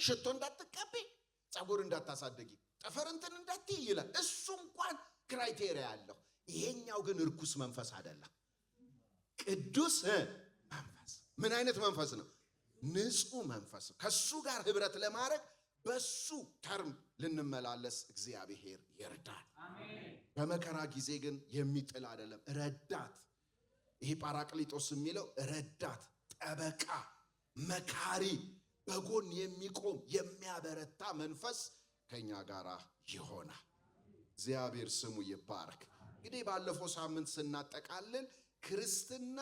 ሽቶ እንዳትቀቢ፣ ጸጉር እንዳታሳደጊ፣ ጥፍር እንትን እንዳትይ ይላል። እሱ እንኳን ክራይቴሪያ ያለው። ይሄኛው ግን እርኩስ መንፈስ አይደለም። ቅዱስ መንፈስ ምን አይነት መንፈስ ነው? ንጹህ መንፈስ። ከሱ ጋር ህብረት ለማድረግ በሱ ተርም ልንመላለስ እግዚአብሔር ይርዳል። በመከራ ጊዜ ግን የሚጥል አይደለም፣ ረዳት። ይሄ ጳራቅሊጦስ የሚለው ረዳት፣ ጠበቃ፣ መካሪ፣ በጎን የሚቆም የሚያበረታ መንፈስ ከኛ ጋር ይሆናል። እግዚአብሔር ስሙ ይባረክ። እንግዲህ ባለፈው ሳምንት ስናጠቃልል ክርስትና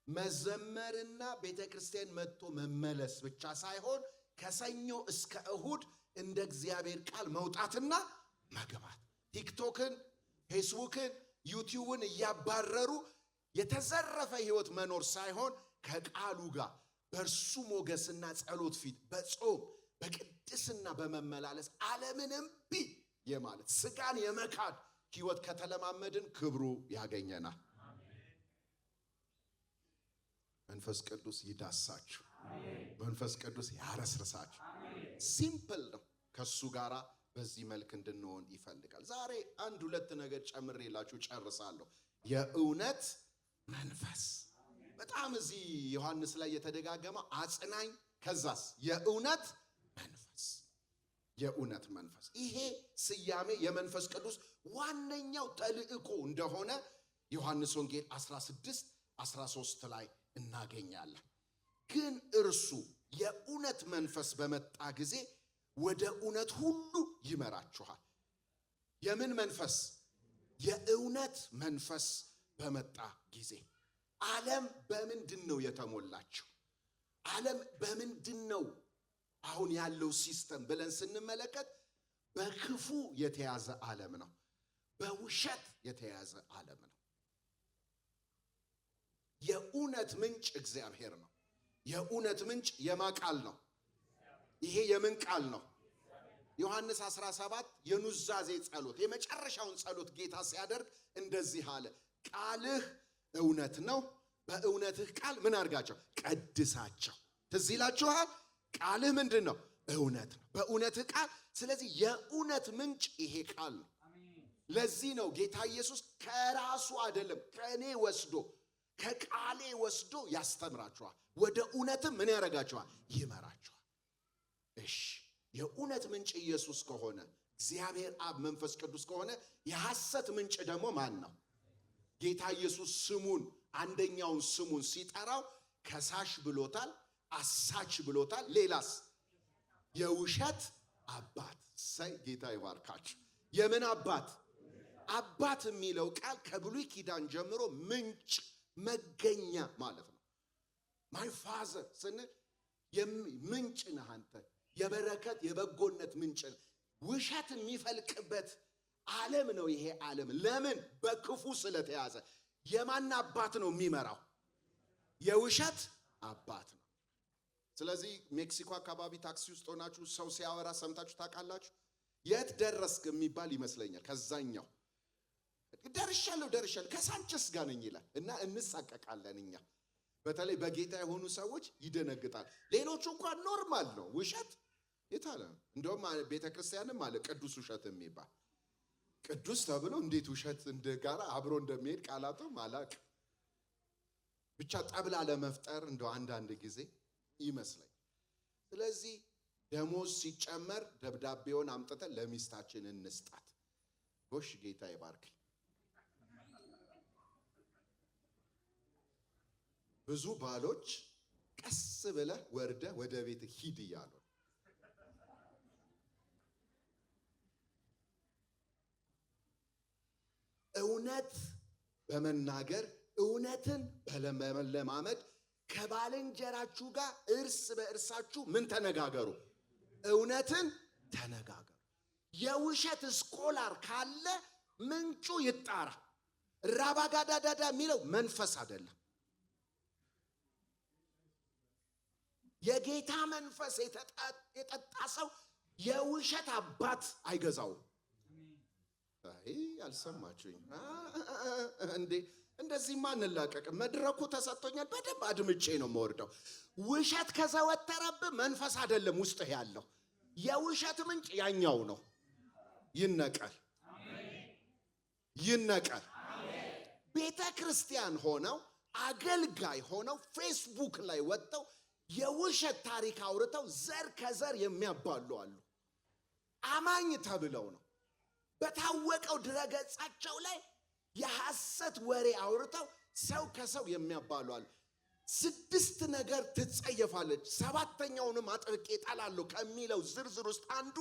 መዘመርና ቤተክርስቲያን መጥቶ መመለስ ብቻ ሳይሆን ከሰኞ እስከ እሁድ እንደ እግዚአብሔር ቃል መውጣትና መግባት፣ ቲክቶክን፣ ፌስቡክን፣ ዩቲዩብን እያባረሩ የተዘረፈ ህይወት መኖር ሳይሆን ከቃሉ ጋር በእርሱ ሞገስና ጸሎት ፊት በጾም በቅድስና በመመላለስ ዓለምን እምቢ የማለት ስጋን የመካድ ህይወት ከተለማመድን ክብሩ ያገኘናል። መንፈስ ቅዱስ ይዳሳችሁ፣ መንፈስ ቅዱስ ያረስርሳችሁ። ሲምፕል ነው። ከሱ ጋራ በዚህ መልክ እንድንሆን ይፈልጋል። ዛሬ አንድ ሁለት ነገር ጨምሬላችሁ ጨርሳለሁ። የእውነት መንፈስ በጣም እዚህ ዮሐንስ ላይ የተደጋገመ አጽናኝ፣ ከዛስ የእውነት መንፈስ። የእውነት መንፈስ። ይሄ ስያሜ የመንፈስ ቅዱስ ዋነኛው ተልእኮ እንደሆነ ዮሐንስ ወንጌል 16:13 ላይ እናገኛለን። ግን እርሱ የእውነት መንፈስ በመጣ ጊዜ ወደ እውነት ሁሉ ይመራችኋል። የምን መንፈስ? የእውነት መንፈስ በመጣ ጊዜ። ዓለም በምንድን ነው የተሞላችው? ዓለም በምንድን ነው አሁን ያለው ሲስተም ብለን ስንመለከት በክፉ የተያዘ ዓለም ነው። በውሸት የተያዘ ዓለም ነው። የእውነት ምንጭ እግዚአብሔር ነው። የእውነት ምንጭ የማቃል ነው። ይሄ የምን ቃል ነው? ዮሐንስ 17 የኑዛዜ ጸሎት፣ የመጨረሻውን ጸሎት ጌታ ሲያደርግ እንደዚህ አለ፣ ቃልህ እውነት ነው፣ በእውነትህ ቃል ምን አድርጋቸው? ቀድሳቸው። ትዝ ይላችኋል? ቃልህ ምንድን ነው? እውነት ነው፣ በእውነትህ ቃል። ስለዚህ የእውነት ምንጭ ይሄ ቃል ነው። ለዚህ ነው ጌታ ኢየሱስ ከራሱ አይደለም ከእኔ ወስዶ ከቃሌ ወስዶ ያስተምራችኋል፣ ወደ እውነትም ምን ያደርጋችኋል? ይመራችኋል። እሺ የእውነት ምንጭ ኢየሱስ ከሆነ እግዚአብሔር አብ መንፈስ ቅዱስ ከሆነ የሐሰት ምንጭ ደግሞ ማን ነው? ጌታ ኢየሱስ ስሙን አንደኛውን ስሙን ሲጠራው ከሳሽ ብሎታል፣ አሳች ብሎታል። ሌላስ? የውሸት አባት። ሳይ ጌታ ይባርካችሁ። የምን አባት? አባት የሚለው ቃል ከብሉይ ኪዳን ጀምሮ ምንጭ መገኛ ማለት ነው። ማይ ፋዘር ስንል ምንጭ ነህ አንተ፣ የበረከት የበጎነት ምንጭ ነህ። ውሸት የሚፈልቅበት ዓለም ነው ይሄ ዓለም። ለምን? በክፉ ስለተያዘ። የማን አባት ነው የሚመራው? የውሸት አባት ነው። ስለዚህ ሜክሲኮ አካባቢ ታክሲ ውስጥ ሆናችሁ ሰው ሲያወራ ሰምታችሁ ታውቃላችሁ? የት ደረስክ የሚባል ይመስለኛል። ከዛኛው ደርሻለሁ ከሳንቸስ ጋር ነኝ ይላል እና እንሳቀቃለን እኛ። በተለይ በጌታ የሆኑ ሰዎች ይደነግጣል። ሌሎቹ እንኳን ኖርማል ነው። ውሸት የታለ? እንደውም ቤተክርስቲያንም አለ ቅዱስ ውሸት የሚባል። ቅዱስ ተብሎ እንዴት ውሸት እንደጋራ አብሮ እንደሚሄድ ቃላቱም አላቅ። ብቻ ጠብላ ለመፍጠር እንደው አንዳንድ ጊዜ ይመስለኝ። ስለዚህ ደሞዝ ሲጨመር ደብዳቤውን አምጥተን ለሚስታችን እንስጣት። ጎሽ ጌታ ይባርክ። ብዙ ባሎች ቀስ ብለህ ወርደህ ወደ ቤት ሂድ እያሉ እውነት በመናገር እውነትን በመለማመድ ከባልንጀራችሁ ጋር እርስ በእርሳችሁ ምን ተነጋገሩ? እውነትን ተነጋገሩ። የውሸት ስኮላር ካለ ምንጩ ይጣራ። ራባጋዳዳዳ የሚለው መንፈስ አይደለም። የጌታ መንፈስ የጠጣ ሰው የውሸት አባት አይገዛውም። አይ አልሰማችሁኝ እንዴ? እንደዚህማ አንላቀቅም። መድረኩ ተሰጥቶኛል፣ በደንብ አድምጬ ነው የምወርደው። ውሸት ከዘወተረብህ መንፈስ አይደለም ውስጥ ያለው። የውሸት ምንጭ ያኛው ነው። ይነቀል። ቤተ ክርስቲያን ሆነው አገልጋይ ሆነው ፌስቡክ ላይ ወጥተው የውሸት ታሪክ አውርተው ዘር ከዘር የሚያባሉ አሉ። አማኝ ተብለው ነው በታወቀው ድረገጻቸው ላይ የሐሰት ወሬ አውርተው ሰው ከሰው የሚያባሉ አሉ። 6 ነገር ትጸየፋለች፣ 7ኛውንም አጥብቄ እጠላለሁ ከሚለው ዝርዝር ውስጥ አንዱ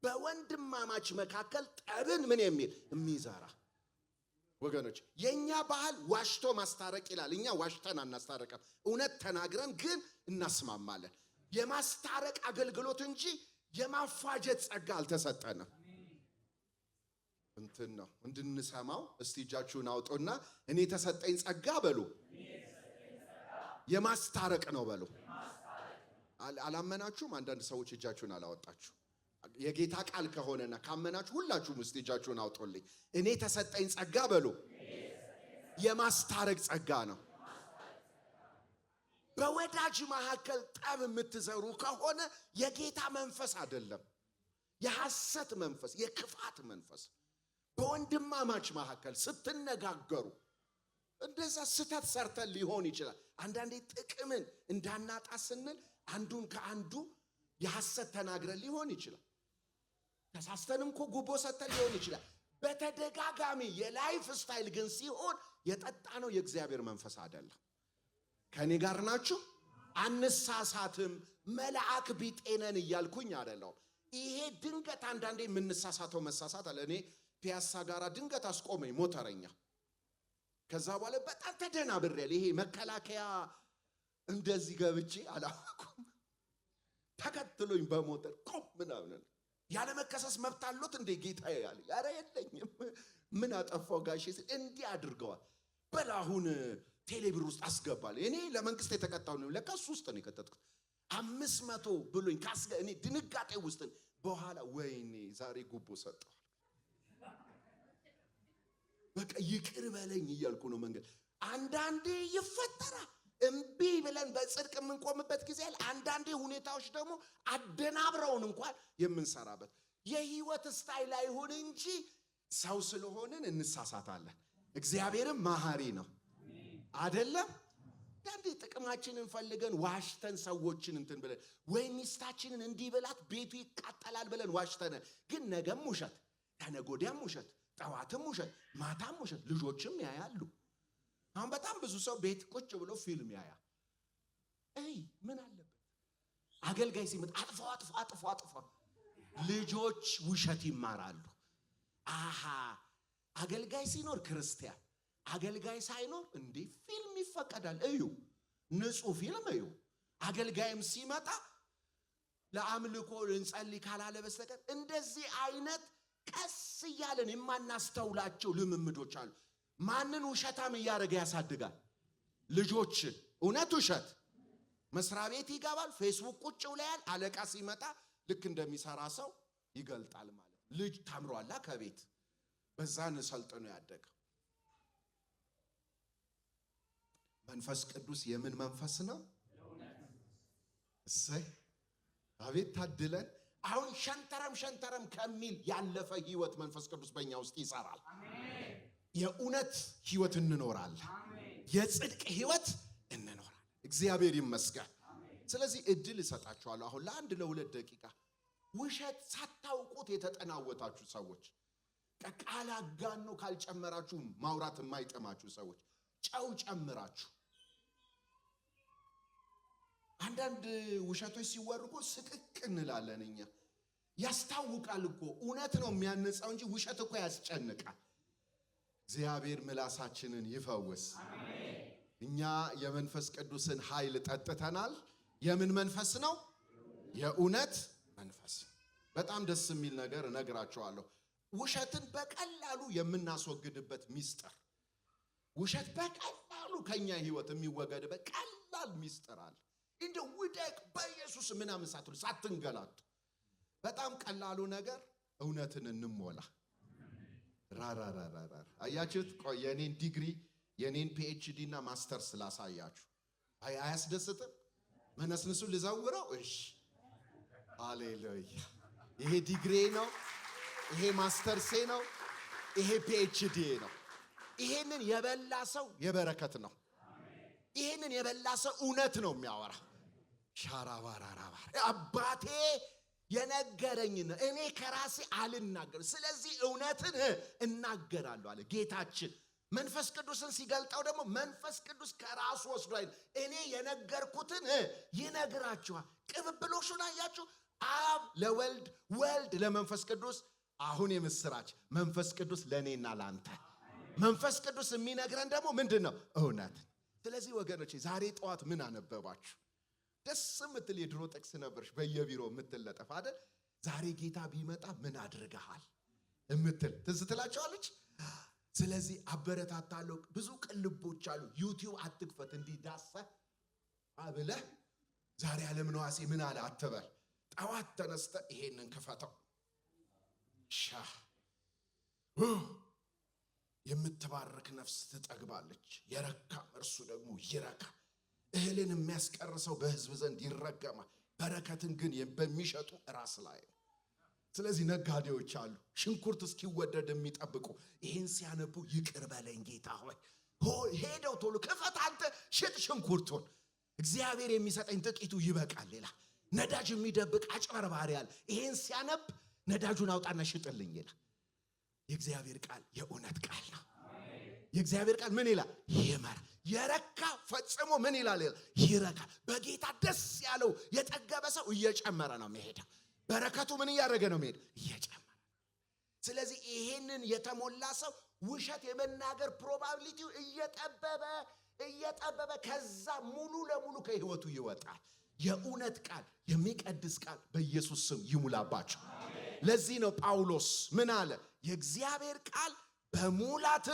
በወንድማማች መካከል ጠብን ምን የሚል የሚዘራ። ወገኖች የኛ ባህል ዋሽቶ ማስታረቅ ይላል። እኛ ዋሽተን አናስታረቅም። እውነት ተናግረን ግን እናስማማለን። የማስታረቅ አገልግሎት እንጂ የማፋጀት ጸጋ አልተሰጠንም። እንትን ነው እንድንሰማው። እስቲ እጃችሁን አውጡና እኔ የተሰጠኝ ጸጋ በሉ የማስታረቅ ነው በሉ። አላመናችሁም? አንዳንድ ሰዎች እጃችሁን አላወጣችሁ። የጌታ ቃል ከሆነና ካመናችሁ ሁላችሁም እስቲ እጃችሁን አውጡልኝ። እኔ የተሰጠኝ ጸጋ በሉ የማስታረቅ ጸጋ ነው። በወዳጅ መካከል ጠብ የምትዘሩ ከሆነ የጌታ መንፈስ አይደለም፣ የሐሰት መንፈስ፣ የክፋት መንፈስ። በወንድማማች መካከል ስትነጋገሩ እንደዛ ስተት ሰርተን ሊሆን ይችላል። አንዳንዴ ጥቅምን እንዳናጣ ስንል አንዱን ከአንዱ የሐሰት ተናግረን ሊሆን ይችላል። ተሳስተንም እኮ ጉቦ ሰጥተን ሊሆን ይችላል። በተደጋጋሚ የላይፍ ስታይል ግን ሲሆን የጠጣነው የእግዚአብሔር መንፈስ አይደለም። ከኔ ጋር ናችሁ? አንሳሳትም። መልአክ ቢጤነን እያልኩኝ አይደለም። ይሄ ድንገት አንዳንዴ የምንሳሳተው መሳሳት አለ። እኔ ፒያሳ ጋራ ድንገት አስቆመኝ ሞተረኛ። ከዛ በኋላ በጣም ተደናብሬያለሁ። ይሄ መከላከያ እንደዚህ ገብቼ አላወኩም። ተከትሎኝ በሞተር ቆም ምናምን ያለ መከሰስ መብት አሉት እንደ ጌታዬ ያለ ያረ የለኝም። ምን አጠፋው ጋሼ ሲል እንዲህ አድርገዋል። በላሁን ቴሌብር ውስጥ አስገባል። እኔ ለመንግስት የተቀጣው ነው ለካስ ውስጥ ነው የከተትኩት። 500 ብሎኝ ካስገ እኔ ድንጋጤ ውስጥ በኋላ ወይኔ ዛሬ ጉቦ ሰጠው። በቃ ይቅር በለኝ እያልኩ ነው መንገድ። አንዳንዴ ይፈጠራል። እምቢ ብለን በጽድቅ የምንቆምበት ጊዜ አለ። አንዳንዴ ሁኔታዎች ደግሞ አደናብረውን እንኳን የምንሰራበት የህይወት ስታይል አይሁን እንጂ ሰው ስለሆንን እንሳሳታለን። እግዚአብሔርም መሐሪ ነው አይደለም? አንዳንዴ ጥቅማችንን ፈልገን ዋሽተን ሰዎችን እንትን ብለን ወይ ሚስታችንን እንዲህ ብላት ቤቱ ይቃጠላል ብለን ዋሽተን ግን ነገም ውሸት፣ ተነጎዲያም ውሸት፣ ጠዋትም ውሸት፣ ማታም ውሸት። ልጆችም ያያሉ። አሁን በጣም ብዙ ሰው ቤት ቁጭ ብሎ ፊልም ያያል። ምን አለበት? አገልጋይ ሲመጣ አጥፎ ልጆች ውሸት ይማራሉ። አሃ አገልጋይ ሲኖር ክርስቲያን፣ አገልጋይ ሳይኖር እንዴ ፊልም ይፈቀዳል? እዩ፣ ንጹህ ፊልም እዩ። አገልጋይም ሲመጣ ለአምልኮ እንጸልይ ካላለ በስተቀር እንደዚህ አይነት ቀስ እያለን የማናስተውላቸው ልምምዶች አሉ። ማንን ውሸታም እያደረገ ያሳድጋል? ልጆችን። እውነት ውሸት መስሪያ ቤት ይገባል፣ ፌስቡክ ቁጭ ብሏል። አለቃ ሲመጣ ልክ እንደሚሰራ ሰው ይገልጣል ማለት። ልጅ ታምሯላ ከቤት በዛን ሰልጥኖ ያደገ። መንፈስ ቅዱስ የምን መንፈስ ነው? እሰይ አቤት ታድለን። አሁን ሸንተረም ከሚል ያለፈ ህይወት መንፈስ ቅዱስ በእኛ ውስጥ ይሰራል። የእውነት ህይወት እንኖራለን። የጽድቅ ህይወት እንኖራለን። እግዚአብሔር ይመስገን። ስለዚህ እድል እሰጣችኋለሁ አሁን ለአንድ ለሁለት ደቂቃ ውሸት ሳታውቁት የተጠናወታችሁ ሰዎች፣ ቃል አጋኖ ካልጨመራችሁ ማውራት የማይጠማችሁ ሰዎች ጨው ጨምራችሁ። አንዳንድ ውሸቶች ሲወሩ እኮ ስቅቅ እንላለን እኛ። ያስታውቃል እኮ እውነት ነው የሚያነጻው እንጂ ውሸት እኮ ያስጨንቃል። እግዚአብሔር ምላሳችንን ይፈውስ። እኛ የመንፈስ ቅዱስን ኃይል ጠጥተናል። የምን መንፈስ ነው? የእውነት መንፈስ። በጣም ደስ የሚል ነገር እነግራችኋለሁ። ውሸትን በቀላሉ የምናስወግድበት ሚስጥር፣ ውሸት በቀላሉ ከኛ ህይወት የሚወገድበት ቀላል ሚስጥር አለ። እንደ ውደቅ በኢየሱስ ምናምን ሳትሉ ሳትንገላቱ፣ በጣም ቀላሉ ነገር እውነትን እንሞላ። ራራራራ አያችሁት? ቆይ የኔን ዲግሪ የኔን ፒኤችዲ እና ማስተርስ ስላሳያችሁ አያስደስትም? መነስንሱ ልዘውረው? እሺ ሃሌሉያ። ይሄ ዲግሪ ነው፣ ይሄ ማስተርሴ ነው፣ ይሄ ፒኤችዲ ነው። ይሄንን የበላ ሰው የበረከት ነው። ይሄንን የበላ ሰው እውነት ነው የሚያወራ። ሻራባራራባ አባቴ የነገረኝ ነው፣ እኔ ከራሴ አልናገር፣ ስለዚህ እውነትን እናገራለሁ አለ ጌታችን። መንፈስ ቅዱስን ሲገልጠው ደግሞ መንፈስ ቅዱስ ከራሱ ወስዶ አይደል፣ እኔ የነገርኩትን ይነግራችኋል። ቅብብሎሹን አያችሁ? አብ ለወልድ፣ ወልድ ለመንፈስ ቅዱስ። አሁን የምስራች መንፈስ ቅዱስ ለእኔና ላንተ። መንፈስ ቅዱስ የሚነግረን ደግሞ ምንድን ነው? እውነት። ስለዚህ ወገኖቼ ዛሬ ጠዋት ምን አነበባችሁ? ደስ የምትል የድሮ ጥቅስ ነበርሽ በየቢሮ የምትለጠፍ አይደል? ዛሬ ጌታ ቢመጣ ምን አድርገሃል የምትል ትዝ ትላቸዋለች። ስለዚህ አበረታታለሁ። ብዙ ቅልቦች አሉ። ዩቲዩብ አትክፈት፣ እንዲዳሰህ አብለህ ዛሬ ዓለም ነዋሴ ምን አለ አትበል። ጠዋት ተነስተ ይሄንን ክፈተው። የምትባረክ ነፍስ ትጠግባለች፣ የረካም እርሱ ደግሞ ይረካ። እህልን የሚያስቀርሰው በሕዝብ ዘንድ ይረገማል፣ በረከትን ግን በሚሸጡ ራስ ላይ ነው። ስለዚህ ነጋዴዎች አሉ ሽንኩርት እስኪወደድ የሚጠብቁ። ይሄን ሲያነቡ ይቅር በለኝ ጌታ ሆይ፣ ሄደው ቶሎ ክፈት አንተ ሽጥ ሽንኩርቱን፣ እግዚአብሔር የሚሰጠኝ ጥቂቱ ይበቃል። ሌላ ነዳጅ የሚደብቅ አጭበርባሪ አለ። ይሄን ሲያነብ ነዳጁን አውጣና ሽጥልኝ ይላል። የእግዚአብሔር ቃል የእውነት ቃል ነው። የእግዚአብሔር ቃል ምን ይላል? ይመር የረካ ፈጽሞ ምን ይላል? ይረካ። በጌታ ደስ ያለው የጠገበ ሰው እየጨመረ ነው የሚሄደው። በረከቱ ምን እያደረገ ነው የሚሄደው? እየጨመረ። ስለዚህ ይሄንን የተሞላ ሰው ውሸት የመናገር ፕሮባቢሊቲው እየጠበበ ከዛ ሙሉ ለሙሉ ከህይወቱ ይወጣል። የእውነት ቃል የሚቀድስ ቃል በኢየሱስ ስም ይሙላባችሁ። ለዚህ ነው ጳውሎስ ምን አለ? የእግዚአብሔር ቃል በሙላት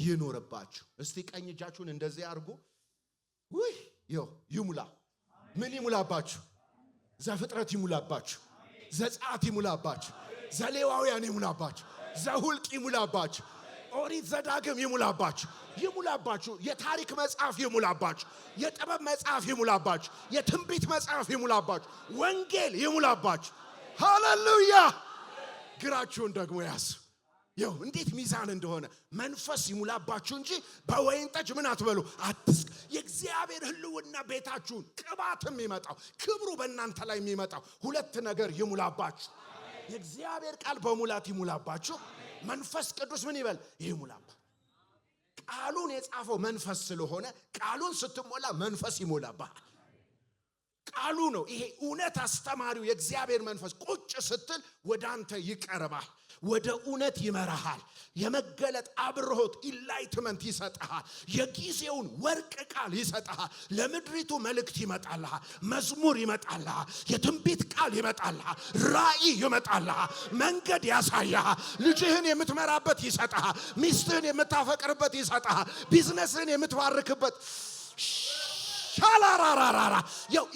ይኖርባችሁ። እስቲ ቀኝ እጃችሁን እንደዚህ አድርጉ። ይሙላ። ምን ይሙላባችሁ? ዘፍጥረት ይሙላባችሁ፣ ዘጸአት ይሙላባችሁ፣ ዘሌዋውያን ይሙላባችሁ፣ ዘሁልቅ ይሙላባችሁ፣ ኦሪት ዘዳግም ይሙላባችሁ፣ የታሪክ መጽሐፍ ይሙላባችሁ፣ የጥበብ መጽሐፍ ይሙላባችሁ፣ የትንቢት መጽሐፍ ይሙላባችሁ፣ ወንጌል ይሙላባችሁ። ሃሌሉያ። ግራችሁን ደግሞ ያዙ። እንዴት ሚዛን እንደሆነ መንፈስ ይሙላባችሁ እንጂ በወይን ጠጅ ምን አትበሉ፣ አትስክ። የእግዚአብሔር ህልውና ቤታችሁን ቅባትም ይመጣው ክብሩ በእናንተ ላይ የሚመጣው ሁለት ነገር ይሙላባችሁ። የእግዚአብሔር ቃል በሙላት ይሙላባችሁ። መንፈስ ቅዱስ ምን ይበል? ይሙላባችሁ። ቃሉን የጻፈው መንፈስ ስለሆነ ቃሉን ስትሞላ መንፈስ ይሞላባል። ቃሉ ነው። ይሄ እውነት አስተማሪው የእግዚአብሔር መንፈስ ቁጭ ስትል ወደ አንተ ይቀርባል፣ ወደ እውነት ይመራሃል። የመገለጥ አብርሆት ኢንላይትመንት ይሰጣል። የጊዜውን ወርቅ ቃል ይሰጣል። ለምድሪቱ መልእክት ይመጣልሃል፣ መዝሙር ይመጣልሃል፣ የትንቢት ቃል ይመጣልሃል፣ ራእይ ይመጣልሃል፣ መንገድ ያሳያል። ልጅህን የምትመራበት ይሰጣል፣ ሚስትህን የምታፈቅርበት ይሰጣል፣ ቢዝነስህን የምትባርክበት ሻላራራራ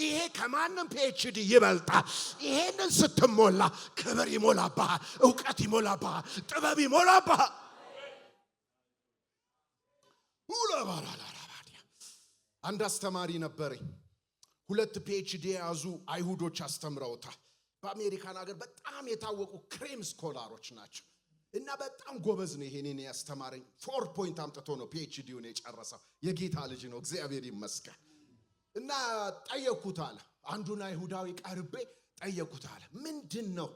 ይሄ ከማንም ፒኤችዲ ይበልጣል። ይሄንን ስትሞላ ክብር ይሞላብሃል፣ ዕውቀት ይሞላብሃል፣ ጥበብ ይሞላብሃል። አንድ አስተማሪ ነበረኝ። 2 ፒኤችዲ የያዙ አይሁዶች አስተምረውታል። በአሜሪካን ሀገር በጣም የታወቁ ክሬም ስኮላሮች ናቸው እና በጣም ጎበዝ ነው። ይሄንን ያስተማረኝ 4 ፖይንት አምጥቶ ነው ፒኤችዲውን የጨረሰው። የጌታ ልጅ ነው፣ እግዚአብሔር ይመስገን። እና ጠየቁት አለ። አንዱን አይሁዳዊ ቀርቤ ጠየቁት አለ። ምንድነው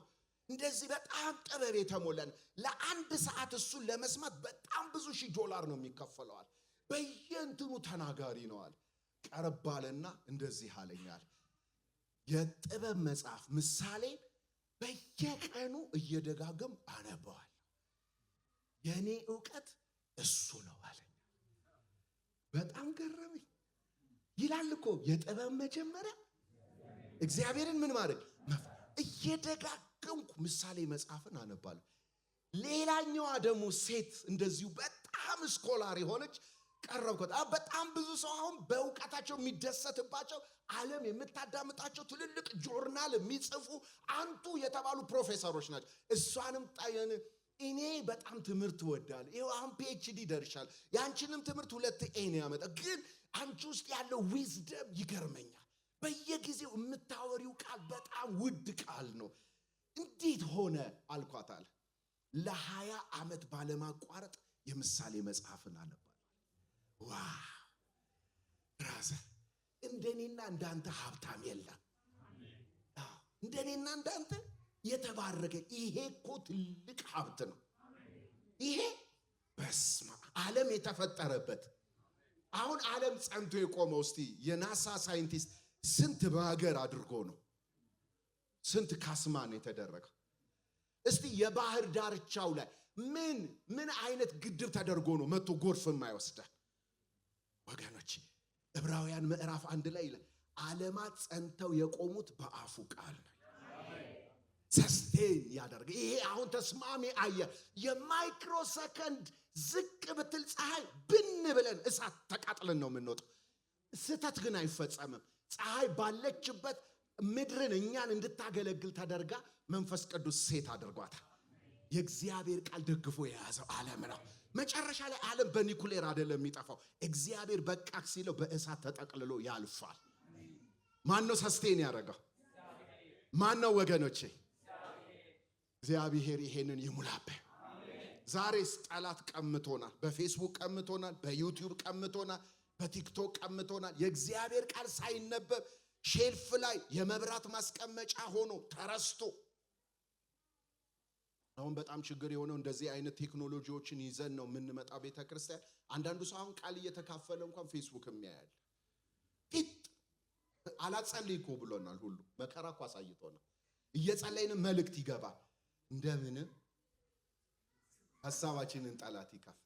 እንደዚህ በጣም ጥበብ የተሞላን? ለአንድ ሰዓት እሱን ለመስማት በጣም ብዙ $1000 ነው የሚከፈለው አለ። በየእንትኑ ተናጋሪ ነው አለ። ቀረባለና እንደዚህ አለኛል። የጥበብ መጽሐፍ ምሳሌ በየቀኑ እየደጋገም አነባዋል። የኔ ዕውቀት እሱ ነው አለኝ። በጣም ገረመኝ። ይላል እኮ የጥበብ መጀመሪያ እግዚአብሔርን ምን ማድረግ። እየደጋገምኩ ምሳሌ መጽሐፍን አነባለሁ። ሌላኛዋ ደግሞ ሴት እንደዚሁ በጣም ስኮላር የሆነች ቀረብኩት። በጣም ብዙ ሰው አሁን በእውቀታቸው የሚደሰትባቸው ዓለም የምታዳምጣቸው ትልልቅ ጆርናል የሚጽፉ አንቱ የተባሉ ፕሮፌሰሮች ናቸው። እሷንም ጣየን እኔ በጣም ትምህርት ወዳለሁ። ይሄው አሁን ፒኤችዲ ደርሻለሁ። ያንቺንም ትምህርት 2A ነው ያመጣ። ግን አንቺ ውስጥ ያለው ዊዝደም ይገርመኛል። በየጊዜው የምታወሪው ቃል በጣም ውድ ቃል ነው። እንዴት ሆነ አልኳታል። ለ20 ዓመት ባለማቋረጥ የምሳሌ መጽሐፍን አነባለሁ። ዋው ብራዘር፣ እንደኔና እንዳንተ ሀብታም የለም። እንደኔና እንዳንተ የተባረከ ይሄ እኮ ትልቅ ሀብት ነው። ይሄ በስመ አብ ዓለም የተፈጠረበት። አሁን ዓለም ጸንቶ የቆመው እስቲ የናሳ ሳይንቲስት ስንት በሀገር አድርጎ ነው? ስንት ካስማን የተደረገው? እስቲ የባህር ዳርቻው ላይ ምን አይነት ግድብ ተደርጎ ነው መጥቶ ጎርፍ የማይወስደን? ወገኖች ዕብራውያን ምዕራፍ 1 ላይ ይላል ዓለማት ጸንተው የቆሙት በአፉ ቃል ነው። ሰስቴን ያደርግ። ይሄ አሁን ተስማሚ አየር የማይክሮ ሰከንድ ዝቅ ብትል ፀሐይ ብን ብለን እሳት ተቃጥለን ነው የምንወጣው። ስተት ግን አይፈጸምም። ፀሐይ ባለችበት ምድርን እኛን እንድታገለግል ተደርጋ መንፈስ ቅዱስ ሴት አድርጓታል። የእግዚአብሔር ቃል ደግፎ የያዘው ዓለም ነው። መጨረሻ ላይ ዓለም በኒኩሌር አይደለም የሚጠፋው። እግዚአብሔር በቃክ ሲለው በእሳት ተጠቅልሎ ያልፋል። ማን ነው ሰስቴን ያደረገው? ማን ነው ወገኖቼ? እግዚአብሔር ይሄንን ይሙላብን። ዛሬስ ጠላት ቀምቶናል። በፌስቡክ ቀምቶናል፣ በዩቲዩብ ቀምቶናል፣ በቲክቶክ ቀምቶናል። የእግዚአብሔር ቃል ሳይነበብ ሼልፍ ላይ የመብራት ማስቀመጫ ሆኖ ተረስቶ አሁን በጣም ችግር የሆነው እንደዚህ አይነት ቴክኖሎጂዎችን ይዘን ነው የምንመጣ ቤተክርስቲያን። አንዳንዱ ሰው አሁን ቃል እየተካፈለ እንኳን ፌስቡክ የሚያያል። አላጸልይ እኮ ብሎናል። ሁሉ መከራ እኮ አሳይቶናል። እየጸለይን መልእክት ይገባል። እንደምን ሐሳባችንን ጠላት ይከፋል።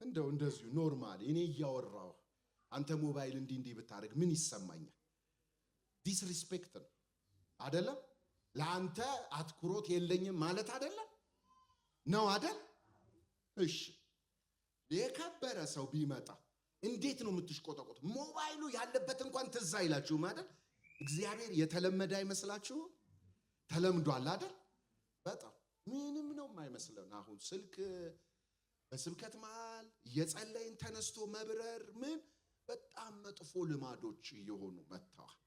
እንደው እንደዚሁ ኖርማል እኔ እያወራው አንተ ሞባይል እንዲህ ብታረግ ምን ይሰማኛል? ዲስሪስፔክት ነው አይደለም? ለአንተ አትኩሮት የለኝም ማለት አይደለም ነው አይደል? እሺ የከበረ ሰው ቢመጣ እንዴት ነው የምትሽቆጠቆጥ? ሞባይሉ ያለበት እንኳን ትዝ አይላችሁም አይደል? እግዚአብሔር የተለመደ አይመስላችሁ? ተለምዷል አይደል? በጣም ምንም ነው የማይመስለን። አሁን ስልክ በስብከት መሃል እየጸለይን ተነስቶ መብረር ምን በጣም መጥፎ ልማዶች እየሆኑ መጥተዋል።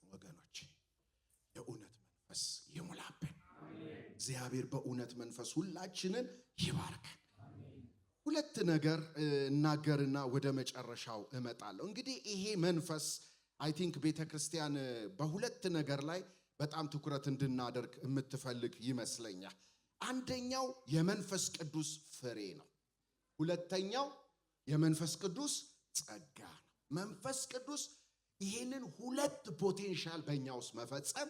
ወገኖቼ የእውነት መንፈስ ይሙላብን። እግዚአብሔር በእውነት መንፈስ ሁላችንን ይባርከን። ሁለት ነገር እናገርና ወደ መጨረሻው እመጣለሁ። እንግዲህ ይሄ መንፈስ አይ ቲንክ ቤተክርስቲያን በሁለት ነገር ላይ በጣም ትኩረት እንድናደርግ የምትፈልግ ይመስለኛል። አንደኛው የመንፈስ ቅዱስ ፍሬ ነው። ሁለተኛው የመንፈስ ቅዱስ ጸጋ ነው። መንፈስ ቅዱስ ይሄንን ሁለት ፖቴንሻል በእኛ ውስጥ መፈጸም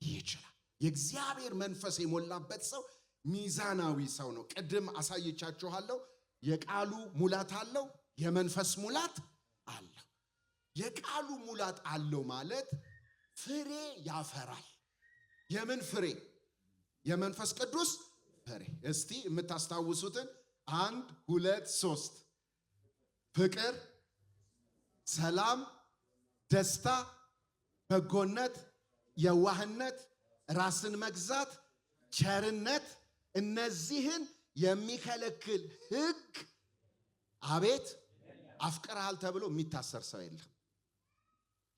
ይችላል። የእግዚአብሔር መንፈስ የሞላበት ሰው ሚዛናዊ ሰው ነው። ቅድም አሳይቻችኋለሁ። የቃሉ ሙላት አለው፣ የመንፈስ ሙላት አለው። የቃሉ ሙላት አለው ማለት ፍሬ ያፈራል። የምን ፍሬ? የመንፈስ ቅዱስ ፍሬ። እስቲ የምታስታውሱትን 1 2 3 ፍቅር፣ ሰላም፣ ደስታ፣ በጎነት፣ የዋህነት፣ ራስን መግዛት፣ ቸርነት እነዚህን የሚከለክል ሕግ አቤት አፍቅርሃል ተብሎ የሚታሰር ሰው የለም።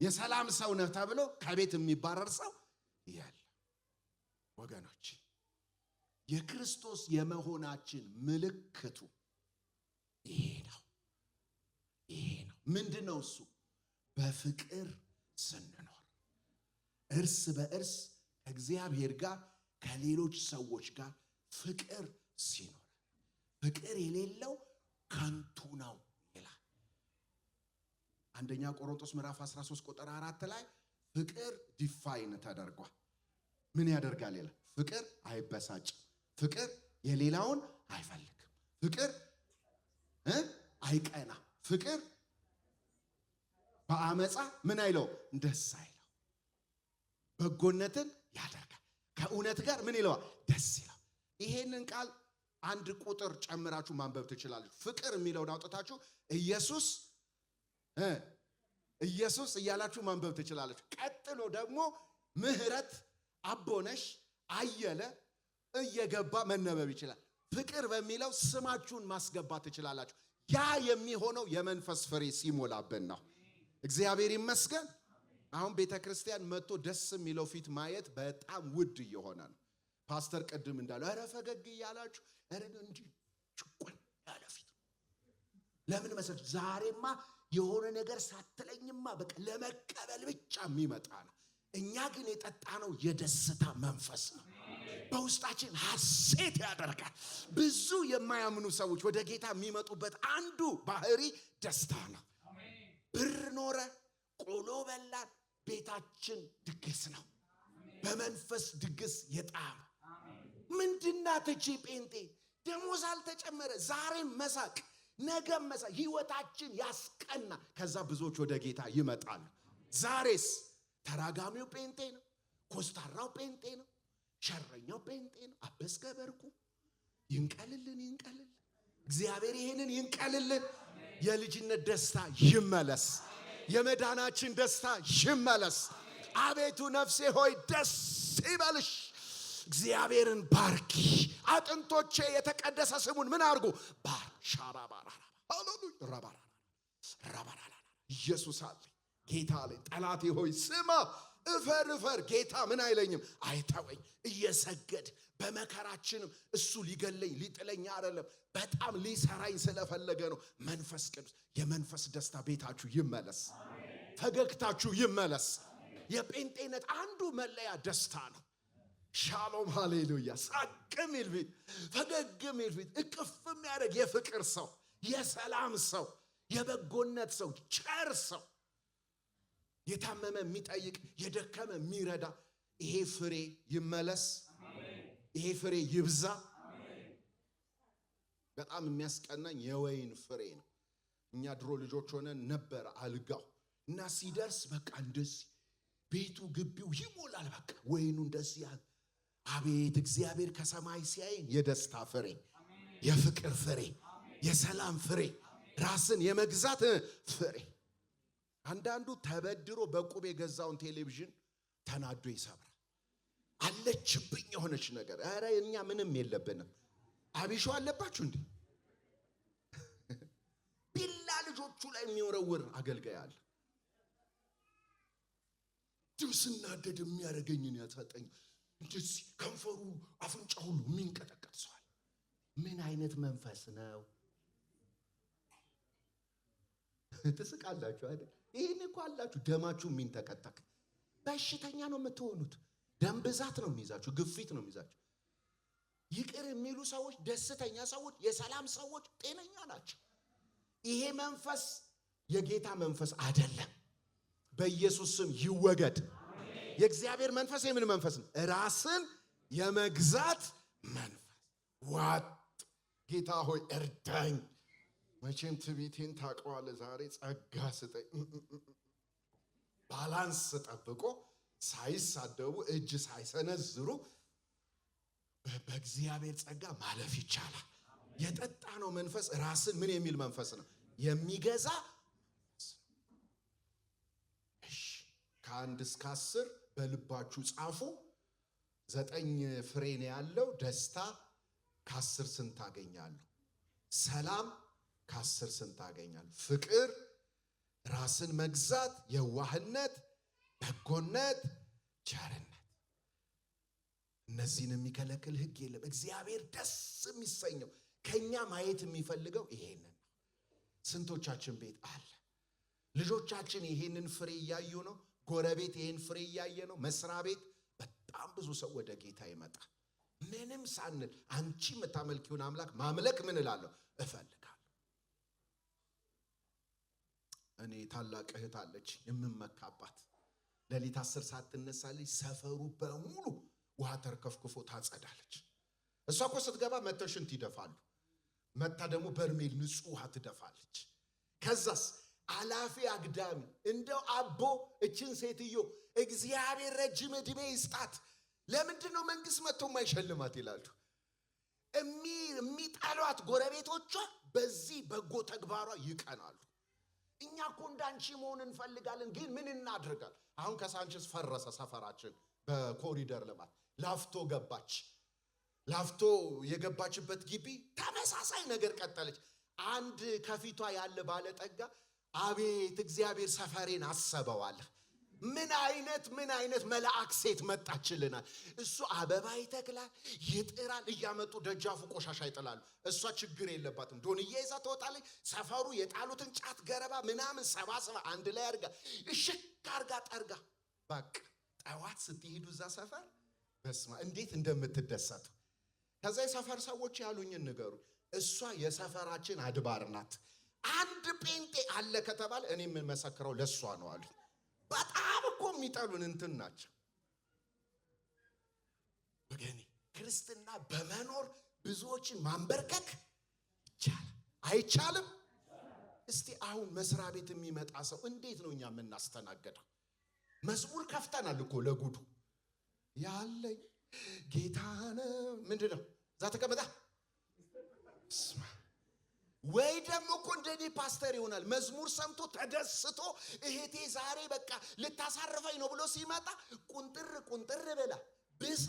የሰላም ሰው ነህ ተብሎ ከቤት የሚባረር ሰው የለም። ወገኖች የክርስቶስ የመሆናችን ምልክቱ ይሄ ነው። ምንድነው እሱ? በፍቅር ስንኖር እርስ በእርስ ከእግዚአብሔር ጋር ከሌሎች ሰዎች ጋር ፍቅር ሲኖር፣ ፍቅር የሌለው ከንቱ ነው ይላል። አንደኛ ቆሮንቶስ ምዕራፍ 13 ቁጥር 4 ላይ ፍቅር ዲፋይን ተደርጓል። ምን ያደርጋል ይላል? ፍቅር አይበሳጭም፣ ፍቅር የሌላውን አይፈልግም፣ ፍቅር አይቀና፣ ፍቅር በአመፃ ምን አይለው? ደስ አይለው፣ በጎነትን ያደርጋል፣ ከእውነት ጋር ምን ይለዋል? ደስ ይለው። ይሄንን ቃል አንድ ቁጥር ጨምራችሁ ማንበብ ትችላላችሁ። ፍቅር የሚለውን አውጥታችሁ ኢየሱስ እያላችሁ ማንበብ ትችላላችሁ። ቀጥሎ ደግሞ ምህረት፣ አቦነሽ፣ አየለ እየገባ መነበብ ይችላል። ፍቅር በሚለው ስማችሁን ማስገባት ትችላላችሁ። ያ የሚሆነው የመንፈስ ፍሬ ሲሞላብን ነው። እግዚአብሔር ይመስገን። አሁን ቤተክርስቲያን መጥቶ ደስ የሚለው ፊት ማየት በጣም ውድ እየሆነ ነው። ፓስተር ቅድም እንዳለው ኧረ ፈገግ እያላችሁ ኧረ እንጂ ጭቆን ያለ ፊት ለምን መሰለሽ? ዛሬማ የሆነ ነገር ሳትለኝማ በቃ ለመቀበል ብቻ የሚመጣ ነው። እኛ ግን የጠጣነው የደስታ መንፈስ ነው። በውስጣችን ሐሴት ያደርጋል። ብዙ የማያምኑ ሰዎች ወደ ጌታ የሚመጡበት አንዱ ባህሪ ደስታ ነው። ብር ኖረ፣ ቆሎ በላን፣ ቤታችን ድግስ ነው። በመንፈስ ድግስ የጣም ምንድናት እቺ ጴንጤ? ደሞዝ አልተጨመረ፣ ዛሬም መሳቅ ነገም መሳቅ ህይወታችን ያስቀና። ከዛ ብዙዎች ወደ ጌታ ይመጣሉ። ዛሬስ ተራጋሚው ጴንጤ ነው፣ ኮስታራው ጴንጤ ነው፣ ሸረኛው ጴንጤ ነው። አበስከ በርኩ ይንቀልልን። እግዚአብሔር ይሄንን ይንቀልልን። የልጅነት ደስታ ይመለስ። የመዳናችን ደስታ ይመለስ። አቤቱ ነፍሴ ሆይ ደስ ይበልሽ፣ እግዚአብሔርን ባርኪ። አጥንቶቼ የተቀደሰ ስሙን ምን አርጉ? ባርክ። ሻራባራ ሃሌሉያ ራባራ ኢየሱስ አለ። ጌታ አለ ጠላቴ ሆይ ስማ፣ እፈር። ጌታ ምን አይለኝም? አይተወኝ። እየሰገድ በመከራችንም እሱ ሊገለኝ ሊጥለኝ አይደለም፣ በጣም ሊሰራኝ ስለፈለገ ነው። መንፈስ ቅዱስ የመንፈስ ደስታ ቤታችሁ ይመለስ፣ ፈገግታችሁ ይመለስ፣ የጴንጤነት አንዱ መለያ ደስታ ነው። ሻሎም ሃሌሉያ። ሳቅ የሚል ፊት፣ ፈገግ የሚል ፊት፣ እቅፍ የሚያደርግ የፍቅር ሰው፣ የሰላም ሰው፣ የበጎነት ሰው፣ ቸር ሰው፣ የታመመ የሚጠይቅ፣ የደከመ የሚረዳ። ይሄ ፍሬ ይመለስ፣ ይሄ ፍሬ ይብዛ። በጣም የሚያስቀናኝ የወይን ፍሬ ነው። እኛ ድሮ ልጆች ሆነን ነበር አልጋው እና ሲደርስ በቃ እንደዚህ ቤቱ ግቢው ይሞላል። በቃ ወይኑ እንደዚህ ያለ አቤት እግዚአብሔር ከሰማይ ሲያየን የደስታ ፍሬ፣ የፍቅር ፍሬ፣ የሰላም ፍሬ፣ ራስን የመግዛት ፍሬ። አንዳንዱ ተበድሮ በቁብ የገዛውን ቴሌቪዥን ተናዶ ይሰብራል። አለችብኝ የሆነች ነገር። ኧረ እኛ ምንም የለብንም። አቢሾ አለባችሁ እንዴ? ቢላ ልጆቹ ላይ የሚወረውር አገልጋይ አለ። ስናደድ የሚያደርገኝን ያሳጠኝ እንደዚህ ከንፈሩ አፍንጫ ሁሉ የሚንቀጠቀጥ ሰው አለ። ምን አይነት መንፈስ ነው? ትስቃላችሁ አይደል? ይሄን እኮ አላችሁ። ደማችሁ የሚንተከተክ በሽተኛ ነው የምትሆኑት። ደም ብዛት ነው የሚይዛችሁ፣ ግፊት ነው የሚይዛችሁ። ይቅር የሚሉ ሰዎች፣ ደስተኛ ሰዎች፣ የሰላም ሰዎች ጤነኛ ናቸው። ይሄ መንፈስ የጌታ መንፈስ አይደለም። በኢየሱስ ስም ይወገድ። የእግዚአብሔር መንፈስ የምን መንፈስ ነው? ራስን የመግዛት መንፈስ። ዋጥ ጌታ ሆይ እርዳኝ። መቼም ትዕቢቴን ታውቀዋለህ። ዛሬ ጸጋ ስጠኝ። ባላንስ ጠብቆ ሳይሳደቡ እጅ ሳይሰነዝሩ በእግዚአብሔር ጸጋ ማለፍ ይቻላል። የጠጣ ነው መንፈስ ራስን ምን የሚል መንፈስ ነው? የሚገዛ መንፈስ። እሺ ከ1 እስከ 10 በልባችሁ ጻፉ። 9 ፍሬ ነው ያለው። ደስታ ከ10 ስንት አገኛለሁ? ሰላም ከ10 ስንት አገኛለሁ? ፍቅር፣ ራስን መግዛት፣ የዋህነት፣ በጎነት፣ ቸርነት። እነዚህን የሚከለክል ሕግ የለም። እግዚአብሔር ደስ የሚሰኘው ከኛ ማየት የሚፈልገው ይሄንን ነው። ስንቶቻችን ቤት አለ? ልጆቻችን ይሄንን ፍሬ እያዩ ነው። ጎረቤት ይሄን ፍሬ እያየ ነው። መስሪያ ቤት በጣም ብዙ ሰው ወደ ጌታ ይመጣል። ምንም ሳንል አንቺ የምታመልኪውን አምላክ ማምለክ ምን እላለሁ? እፈልጋለሁ። እኔ ታላቅ እህት አለች የምመካባት። ሌሊት 10 ሰዓት ትነሳለች። ሰፈሩ በሙሉ ውሃ ተርከፍክፎ ታጸዳለች። እሷ እኮ ስትገባ መተው ሽንት ይደፋሉ። መታ ደግሞ በርሜል ንጹህ ውሃ ትደፋለች። ከዛስ አላፊ አግዳሚ እንደው አቦ እችን ሴትዮ እግዚአብሔር ረጅም ዕድሜ ይስጣት፣ ለምንድን ነው መንግስት መጥቶ የማይሸልማት ይላሉ። የሚጣሏት ጎረቤቶቿ በዚህ በጎ ተግባሯ ይቀናሉ። እኛ እኮ እንዳንቺ መሆን እንፈልጋለን፣ ግን ምን እናድርጋለን? አሁን ከሳንችስ ፈረሰ ሰፈራችን በኮሪደር ልማት። ላፍቶ ገባች። ላፍቶ የገባችበት ግቢ ተመሳሳይ ነገር ቀጠለች። አንድ ከፊቷ ያለ ባለጠጋ አቤት እግዚአብሔር ሰፈሬን አሰበዋል። ምን አይነት መልአክ ሴት መጣችልናል። እሱ አበባ ይተክላል፣ ይጥራል፣ እያመጡ ደጃፉ ቆሻሻ ይጥላሉ። እሷ ችግር የለባትም። ዶንዬ ይዛ ትወጣለች። ሰፈሩ የጣሉትን ጫት ገረባ ምናምን ሰባስባ አንድ ላይ አድርጋ እሽክ አድርጋ ጠርጋ። በቃ ጠዋት ስትሄዱ እዛ ሰፈር በስማ እንዴት እንደምትደሰቱ። ከዛ የሰፈር ሰዎች ያሉኝን ንገሩ። እሷ የሰፈራችን አድባር ናት። አንድ ጴንጤ አለ ከተባለ እኔ የምመሰክረው ለሷ ነው አሉ። በጣም እኮ የሚጠሉን እንትን ናቸው። ወገኔ ክርስትና በመኖር ብዙዎችን ማንበርከክ ይቻላል አይቻልም? እስቲ አሁን መስሪያ ቤት የሚመጣ ሰው እንዴት ነው እኛ የምናስተናገደው? መዝሙር ከፍተናል እኮ ለጉዱ ያለኝ ጌታ ነው። ምንድነው እዛ ተቀመጣ? ወይ ደግሞ እኮ እንደኔ ፓስተር ይሆናል። መዝሙር ሰምቶ ተደስቶ እህቴ ዛሬ በቃ ልታሳርፈኝ ነው ብሎ ሲመጣ ቁንጥር ብላ ብሳ።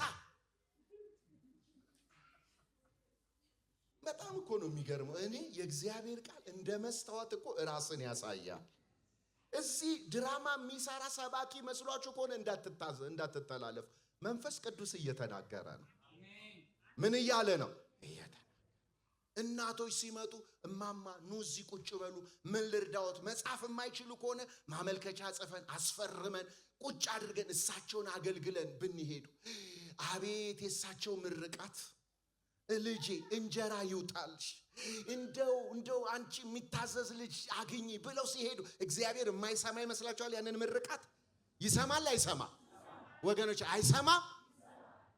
በጣም እኮ ነው የሚገርመው። እኔ የእግዚአብሔር ቃል እንደ መስታወት እኮ ራስን ያሳያል። እዚህ ድራማ የሚሰራ ሰባኪ መስሏችሁ ከሆነ እንዳትተላለፉ። መንፈስ ቅዱስ እየተናገረ ነው። ምን እያለ ነው? እናቶች ሲመጡ እማማ ኑ እዚህ ቁጭ በሉ ምን ልርዳዎት? መጻፍ የማይችሉ ከሆነ ማመልከቻ ጽፈን አስፈርመን ቁጭ አድርገን እሳቸውን አገልግለን ብንሄዱ አቤት የእሳቸው ምርቃት። ልጄ እንጀራ ይውጣልሽ፣ እንደው አንቺ የሚታዘዝ ልጅ አግኚ ብለው ሲሄዱ እግዚአብሔር የማይሰማ ይመስላችኋል? ያንን ምርቃት ይሰማል አይሰማ? ወገኖች አይሰማም?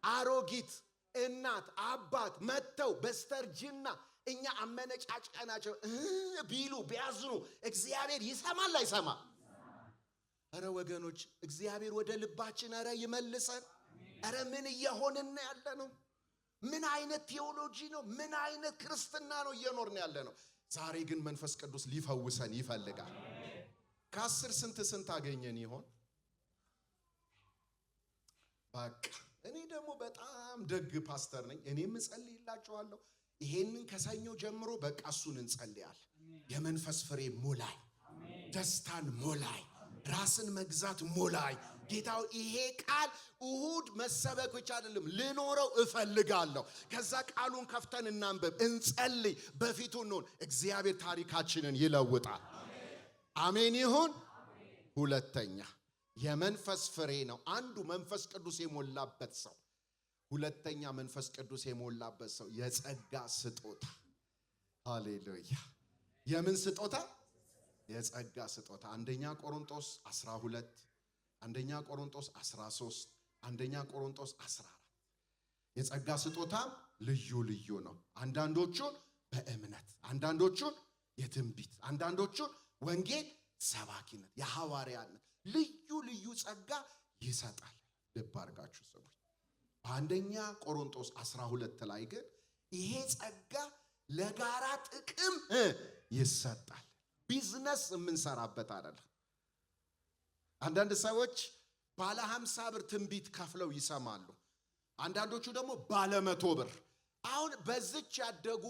አሮጊት እናት አባት መተው በስተርጅና እኛ አመነጫጭቀናቸው ቢሉ ቢያዝኑ እግዚአብሔር ይሰማል አይሰማ? አረ ወገኖች እግዚአብሔር ወደ ልባችን አረ ይመልሰን። አረ ምን እየሆንን ያለ ነው? ምን አይነት ቴዎሎጂ ነው? ምን አይነት ክርስትና ነው እየኖርን ያለ ነው? ዛሬ ግን መንፈስ ቅዱስ ሊፈውሰን ይፈልጋል። ከ10 ስንት አገኘን ይሆን? በቃ እኔ ደግሞ በጣም ደግ ፓስተር ነኝ። እኔም እጸልይላችኋለሁ። ይሄንን ከሰኞ ጀምሮ በቃ እሱን እንጸልያለን። የመንፈስ ፍሬ ሞላይ፣ ደስታን ሞላይ፣ ራስን መግዛት ሞላይ። ጌታው ይሄ ቃል እሁድ መሰበክ ብቻ አይደለም፣ ልኖረው እፈልጋለሁ። ከዛ ቃሉን ከፍተን እናንብብ፣ እንጸልይ፣ በፊቱ እንሆን። እግዚአብሔር ታሪካችንን ይለውጣል። አሜን ይሁን። ሁለተኛ የመንፈስ ፍሬ ነው። አንዱ መንፈስ ቅዱስ የሞላበት ሰው፣ ሁለተኛ መንፈስ ቅዱስ የሞላበት ሰው የጸጋ ስጦታ። ሃሌሉያ! የምን ስጦታ? የጸጋ ስጦታ። አንደኛ ቆሮንቶስ 12፣ አንደኛ ቆሮንቶስ 13፣ አንደኛ ቆሮንቶስ 14። የጸጋ ስጦታ ልዩ ልዩ ነው። አንዳንዶቹን በእምነት፣ አንዳንዶቹን የትንቢት፣ አንዳንዶቹን ወንጌል ሰባኪነት፣ የሐዋርያነት ልዩ ልዩ ጸጋ ይሰጣል። ልብ አድርጋችሁ ሰዎች በአንደኛ ቆሮንቶስ 12 ላይ ግን ይሄ ጸጋ ለጋራ ጥቅም ይሰጣል። ቢዝነስ የምንሰራበት አይደለም። አንዳንድ ሰዎች ባለ 50 ብር ትንቢት ከፍለው ይሰማሉ። አንዳንዶቹ ደግሞ ባለ 100 ብር። አሁን በዚች ያደጉ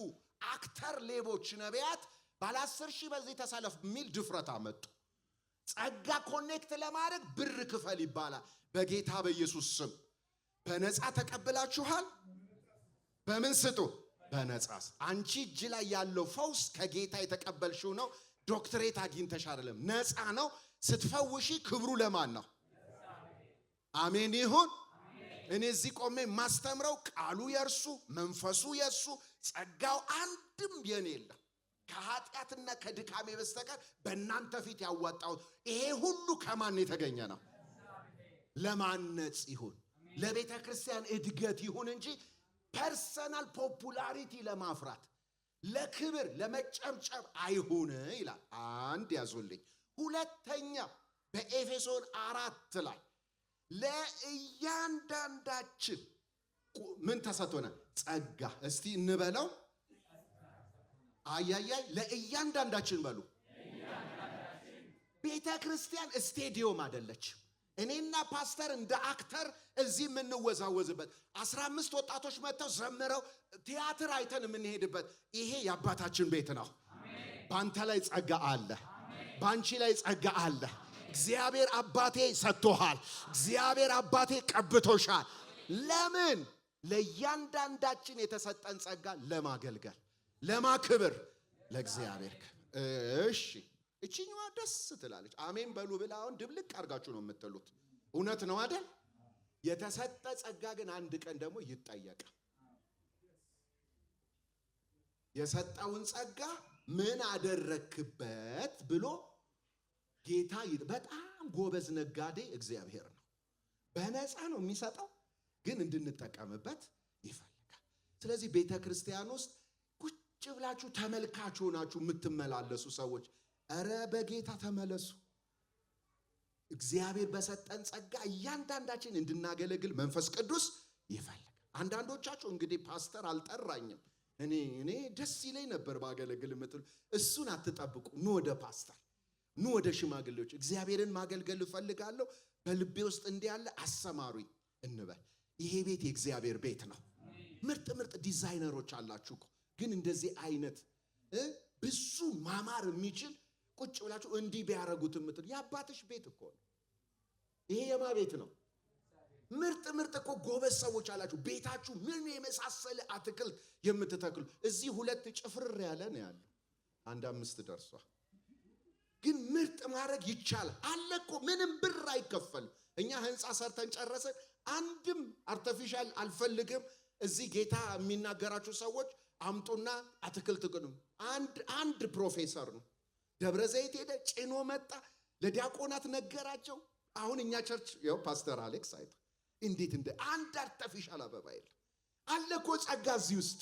አክተር ሌቦች ነቢያት ባለ 10 ሺህ በዚህ ተሰለፍ የሚል ድፍረት አመጡ። ጸጋ ኮኔክት ለማድረግ ብር ክፈል ይባላል። በጌታ በኢየሱስ ስም በነፃ ተቀብላችኋል። በምን ስጡ? በነፃ። አንቺ እጅ ላይ ያለው ፈውስ ከጌታ የተቀበልሽው ነው። ዶክትሬት አግኝተሽ አይደለም፣ ነፃ ነው። ስትፈውሺ ክብሩ ለማን ነው? አሜን ይሁን። እኔ እዚህ ቆሜ ማስተምረው ቃሉ የርሱ መንፈሱ የሱ ጸጋው አንድም የኔ የለም። ከኃጢአትና ከድካሜ በስተቀር በእናንተ ፊት ያዋጣሁት ይሄ ሁሉ ከማን የተገኘ ነው? ለማነጽ ይሁን ለቤተ ክርስቲያን እድገት ይሁን እንጂ ፐርሰናል ፖፑላሪቲ ለማፍራት ለክብር ለመጨብጨብ አይሁን ይላል። አንድ ያዙልኝ። ሁለተኛ በኤፌሶን 4 ላይ ለእያንዳንዳችን ምን ተሰጥቶናል? ጸጋ። እስቲ እንበለው። አያያይ ለእያንዳንዳችን በሉ። ቤተ ክርስቲያን ስቴዲዮም አይደለች። እኔና ፓስተር እንደ አክተር እዚህ የምንወዛወዝበት 15 ወጣቶች መጥተው ዘምረው ቲያትር አይተን የምንሄድበት ይሄ የአባታችን ቤት ነው። ባንተ ላይ ጸጋ አለ፣ ባንቺ ላይ ጸጋ አለ። እግዚአብሔር አባቴ ሰጥቶሃል። እግዚአብሔር አባቴ ቀብቶሻል። ለምን? ለእያንዳንዳችን የተሰጠን ጸጋ ለማገልገል፣ ለማክብር፣ ለእግዚአብሔር። እሺ እቺኛዋ ደስ ትላለች። አሜን በሉ ብላ አሁን ድብልቅ አድርጋችሁ ነው የምትሉት። እውነት ነው አይደል? የተሰጠ ጸጋ ግን አንድ ቀን ደግሞ ይጠየቃል። የሰጠውን ጸጋ ምን አደረክበት ብሎ ጌታ በጣም ጎበዝ ነጋዴ እግዚአብሔር ነው። በነፃ ነው የሚሰጠው፣ ግን እንድንጠቀምበት ይፈልጋል። ስለዚህ ቤተ ክርስቲያን ውስጥ ቁጭ ብላችሁ ተመልካች ሆናችሁ የምትመላለሱ ሰዎች እረ በጌታ ተመለሱ። እግዚአብሔር በሰጠን ጸጋ እያንዳንዳችን እንድናገለግል መንፈስ ቅዱስ ይፈልጋል። አንዳንዶቻችሁ እንግዲህ ፓስተር አልጠራኝም እኔ ደስ ይለኝ ነበር ባገለግል የምትሉ እሱን አትጠብቁ። ኑ ወደ ፓስተር፣ ኑ ወደ ሽማግሌዎች። እግዚአብሔርን ማገልገል እፈልጋለሁ፣ በልቤ ውስጥ እንዲህ ያለ አሰማሩኝ እንበል። ይሄ ቤት የእግዚአብሔር ቤት ነው። ምርጥ ምርጥ ዲዛይነሮች አላችሁ እኮ። ግን እንደዚህ አይነት ብዙ ማማር የሚችል ቁጭ ብላችሁ እንዲህ ቢያረጉት የምትሉ የአባትሽ ቤት እኮ ነው። ይሄ የማ ቤት ነው? ምርጥ እኮ ጎበዝ ሰዎች አላችሁ። ቤታችሁ ምን የመሳሰለ አትክልት የምትተክሉ እዚህ 2 ጭፍርር ያለ ነው ያለው። 1-5 ደርሷል። ግን ምርጥ ማድረግ ይቻላል አለ እኮ ምንም ብር አይከፈልም። እኛ ህንፃ ሰርተን ጨረሰን። አንድም አርቲፊሻል አልፈልግም። እዚህ ጌታ የሚናገራችሁ ሰዎች አምጡና አትክልት ቅዱ። አንድ ፕሮፌሰር ነው ደብረ ዘይት ሄደ፣ ጭኖ መጣ፣ ለዲያቆናት ነገራቸው። አሁን እኛ ቸርች ያው ፓስተር አሌክስ አይቶ እንዴት አንድ አርቲፊሻል አበባ የለም አለ እኮ ጸጋ እዚህ ውስጥ።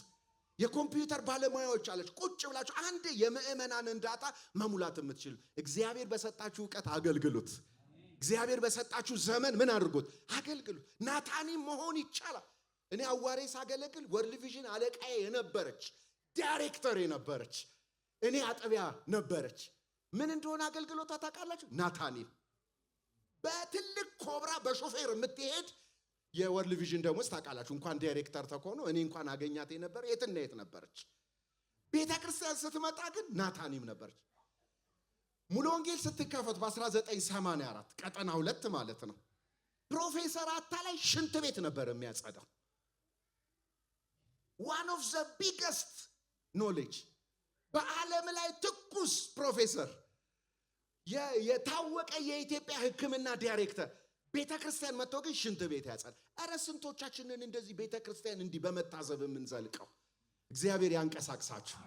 የኮምፒውተር ባለሙያዎች አለች ቁጭ ብላችሁ አንድ የምእመናንን ዳታ መሙላት የምትችሉ። እግዚአብሔር በሰጣችሁ ዕውቀት አገልግሉት። እግዚአብሔር በሰጣችሁ ዘመን ምን አድርጉት? አገልግሉት። ናታኒም መሆን ይቻላል። እኔ አዋሬ ሳገለግል ወርልድ ቪዥን አለቃዬ የነበረች ዳይሬክተር የነበረች እኔ አጥቢያ ነበረች። ምን እንደሆነ አገልግሎታ ታውቃላችሁ? ናታኒም በትልቅ ኮብራ በሾፌር የምትሄድ የወርልድ ቪዥን ደሞዝ ታውቃላችሁ። እንኳን ዳይሬክተር ተኮኖ እኔ እንኳን አገኛት የነበር የትና የት ነበረች። ቤተ ክርስቲያን ስትመጣ ግን ናታኒም ነበረች። ሙሉ ወንጌል ስትከፈት በ1984 ቀጠና 2 ማለት ነው። ፕሮፌሰር አታላይ ሽንት ቤት ነበር የሚያጸዳው። one of the biggest knowledge በዓለም ላይ ትኩስ ፕሮፌሰር የታወቀ የኢትዮጵያ ሕክምና ዳይሬክተር ቤተክርስቲያን መጥቶ ግን ሽንት ቤት ያጸዳ። አረ ስንቶቻችንን እንደዚህ ቤተክርስቲያን እንዲህ በመታዘብ የምንዘልቀው። እግዚአብሔር ያንቀሳቅሳችሁ፣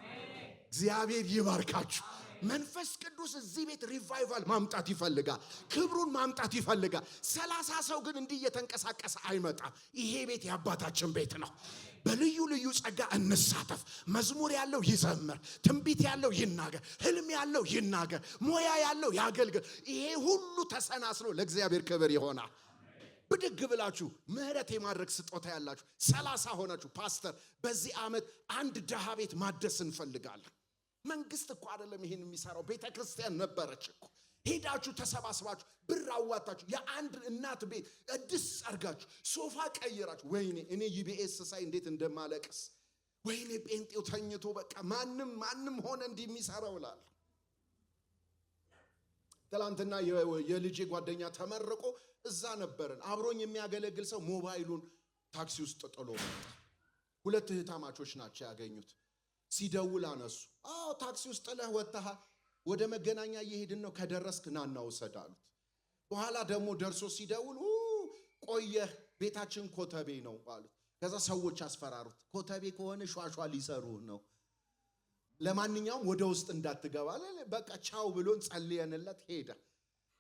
እግዚአብሔር ይባርካችሁ። መንፈስ ቅዱስ እዚህ ቤት ሪቫይቫል ማምጣት ይፈልጋል፣ ክብሩን ማምጣት ይፈልጋል። 30 ሰው ግን እንዲህ እየተንቀሳቀሰ አይመጣም። ይሄ ቤት የአባታችን ቤት ነው። በልዩ ልዩ ጸጋ እንሳተፍ። መዝሙር ያለው ይዘምር፣ ትንቢት ያለው ይናገር፣ ህልም ያለው ይናገር፣ ሞያ ያለው ያገልግል። ይሄ ሁሉ ተሰናስሎ ለእግዚአብሔር ክብር ይሆናል። ብድግ ብላችሁ ምህረት የማድረግ ስጦታ ያላችሁ 30 ሆናችሁ ፓስተር በዚህ ዓመት አንድ ደሃ ቤት ማደስ እንፈልጋለን። መንግስት እኮ አይደለም ይሄን የሚሰራው፣ ቤተክርስቲያን ነበረች እኮ። ሄዳችሁ ተሰባስባችሁ ብር አዋጣችሁ የአንድ እናት ቤት እድስ አርጋችሁ ሶፋ ቀይራችሁ። ወይኔ እኔ ዩቢኤስ ሳይ እንዴት እንደማለቅስ። ወይኔ ጴንጤው ተኝቶ በቃ ማንም ሆነ እንዲህ የሚሰራውላል። ትላንትና የልጄ ጓደኛ ተመርቆ እዛ ነበርን። አብሮኝ የሚያገለግል ሰው ሞባይሉን ታክሲ ውስጥ ጥሎ መጣ። 2 እህታማቾች ናቸው ያገኙት። ሲደውል አነሱ። አዎ ታክሲ ውስጥ ጥለህ ወጣህ፣ ወደ መገናኛ እየሄድን ነው፣ ከደረስክ ናና ውሰድ አሉት። በኋላ ደግሞ ደርሶ ሲደውል ቆየህ፣ ቤታችን ኮተቤ ነው አሉት። ከዛ ሰዎች አስፈራሩት። ኮተቤ ከሆነ ሿሿ ሊሰሩህ ነው፣ ለማንኛውም ወደ ውስጥ እንዳትገባ አለ። በቃ ቻው ብሎን ጸልየንለት ሄደ።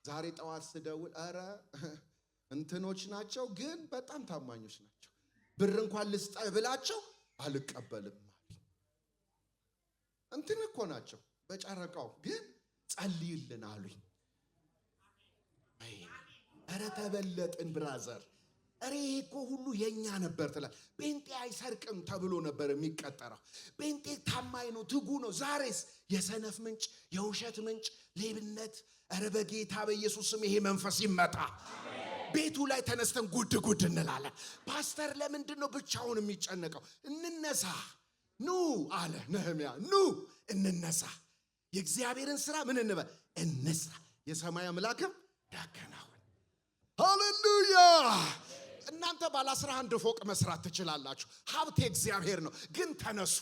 ዛሬ ጠዋት ስደውል አረ እንትኖች ናቸው ግን በጣም ታማኞች ናቸው፣ ብር እንኳን ልስጠህ ብላቸው አልቀበልም። እንትን እኮ ናቸው በጨረቃው ግን ጸልይልን አሉኝ። አረ ተበለጥን ብራዘር። አረ እኮ ሁሉ የኛ ነበር ትላል። ጴንጤ አይሰርቅም ተብሎ ነበር የሚቀጠረው። ጴንጤ ታማኝ ነው፣ ትጉ ነው። ዛሬስ የሰነፍ ምንጭ፣ የውሸት ምንጭ፣ ሌብነት። አረ በጌታ በኢየሱስ ስም ይሄ መንፈስ ይመጣ። ቤቱ ላይ ተነስተን ጉድ እንላለን። ፓስተር ለምንድን ነው ብቻውን የሚጨነቀው? እንነሳ ኑ አለ ነህምያ። ኑ እንነሳ፣ የእግዚአብሔርን ሥራ ምን እንበል እንስራ፣ የሰማይ አምላክም ያከናውን። ሃሌሉያ! እናንተ ባለ 11 ፎቅ መስራት ትችላላችሁ። ሀብት የእግዚአብሔር ነው። ግን ተነሱ።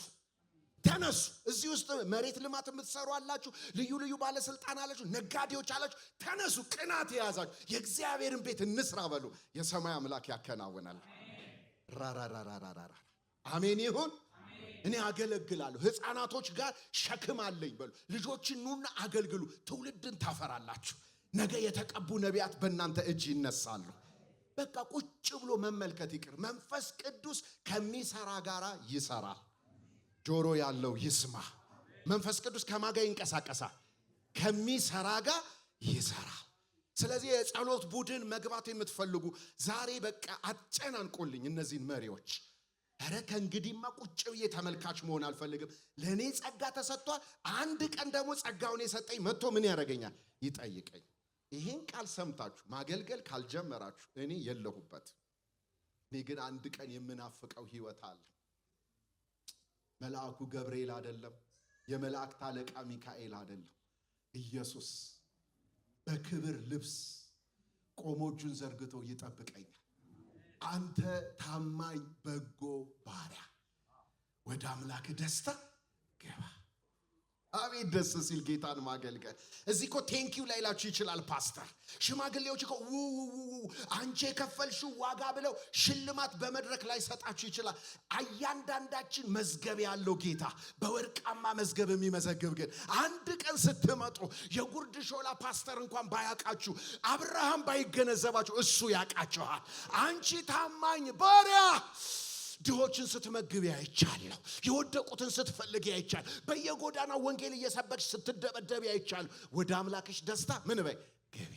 እዚህ ውስጥ መሬት ልማት የምትሰሩ አላችሁ፣ ልዩ ባለስልጣን አላችሁ፣ ነጋዴዎች አላችሁ። ተነሱ፣ ቅናት የያዛችሁ የእግዚአብሔርን ቤት እንስራ በሉ። የሰማይ አምላክ ያከናውናል። ራራራራራራ አሜን ይሁን። እኔ አገለግላለሁ። ህፃናቶች ጋር ሸክም አለኝ በሉ። ልጆችን ኑና አገልግሉ፣ ትውልድን ታፈራላችሁ። ነገ የተቀቡ ነቢያት በእናንተ እጅ ይነሳሉ። በቃ ቁጭ ብሎ መመልከት ይቅር። መንፈስ ቅዱስ ከሚሰራ ጋራ ይሰራል። ጆሮ ያለው ይስማ። መንፈስ ቅዱስ ከማጋ ይንቀሳቀሳል፣ ከሚሰራ ጋር ይሰራል። ስለዚህ የጸሎት ቡድን መግባት የምትፈልጉ ዛሬ በቃ አጨናንቆልኝ እነዚህን መሪዎች። አረ ከእንግዲህማ ቁጭ ብዬ ተመልካች መሆን አልፈልግም። ለእኔ ጸጋ ተሰጥቷል። አንድ ቀን ደግሞ ጸጋውን የሰጠኝ መጥቶ ምን ያደርገኛል? ይጠይቀኝ። ይሄን ቃል ሰምታችሁ ማገልገል ካልጀመራችሁ እኔ የለሁበት። እኔ ግን አንድ ቀን የምናፍቀው ህይወት አለ። መልአኩ ገብርኤል አይደለም፣ የመላእክት አለቃ ሚካኤል አይደለም፣ ኢየሱስ በክብር ልብስ ቆሞ እጁን ዘርግቶ ይጠብቀኛል። አንተ ታማኝ በጎ ባሪያ ወደ አምላክ ደስታ ገባ። አቤት ደስ ሲል ጌታን ማገልገል። እዚህ እኮ ቴንኪው ላይላችሁ ይችላል ፓስተር። ሽማግሌዎች እኮ አንቺ የከፈልሽው ዋጋ ብለው ሽልማት በመድረክ ላይ ሰጣችሁ ይችላል። እያንዳንዳችን መዝገብ ያለው ጌታ በወርቃማ መዝገብ የሚመዘግብ ግን አንድ ቀን ስትመጡ የጉርድ ሾላ ፓስተር እንኳን ባያቃችሁ አብርሃም ባይገነዘባችሁ እሱ ያቃችኋል። አንቺ ታማኝ ባሪያ ድሆችን ስትመግብ ያይቻለሁ። የወደቁትን ስትፈልግ ያይቻለሁ። በየጎዳናው ወንጌል እየሰበክሽ ስትደበደብ ያይቻለሁ። ወደ አምላክሽ ደስታ ምን በይ ገቢ።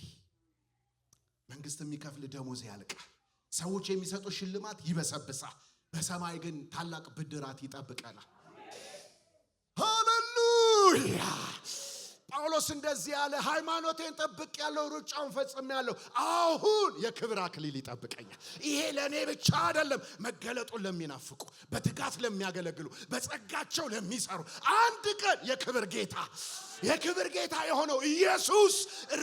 መንግስት የሚከፍል ደሞዝ ያልቃል። ሰዎች የሚሰጡ ሽልማት ይበሰብሳል። በሰማይ ግን ታላቅ ብድራት ይጠብቀናል። ሃሌሉያ። ጳውሎስ እንደዚህ ያለ ሃይማኖቴን ጠብቅ ያለው ሩጫውን ፈጽም ያለው አሁን የክብር አክሊል ይጠብቀኛል። ይሄ ለኔ ብቻ አይደለም፣ መገለጡን ለሚናፍቁ በትጋት ለሚያገለግሉ በጸጋቸው ለሚሰሩ አንድ ቀን የክብር ጌታ የሆነው ኢየሱስ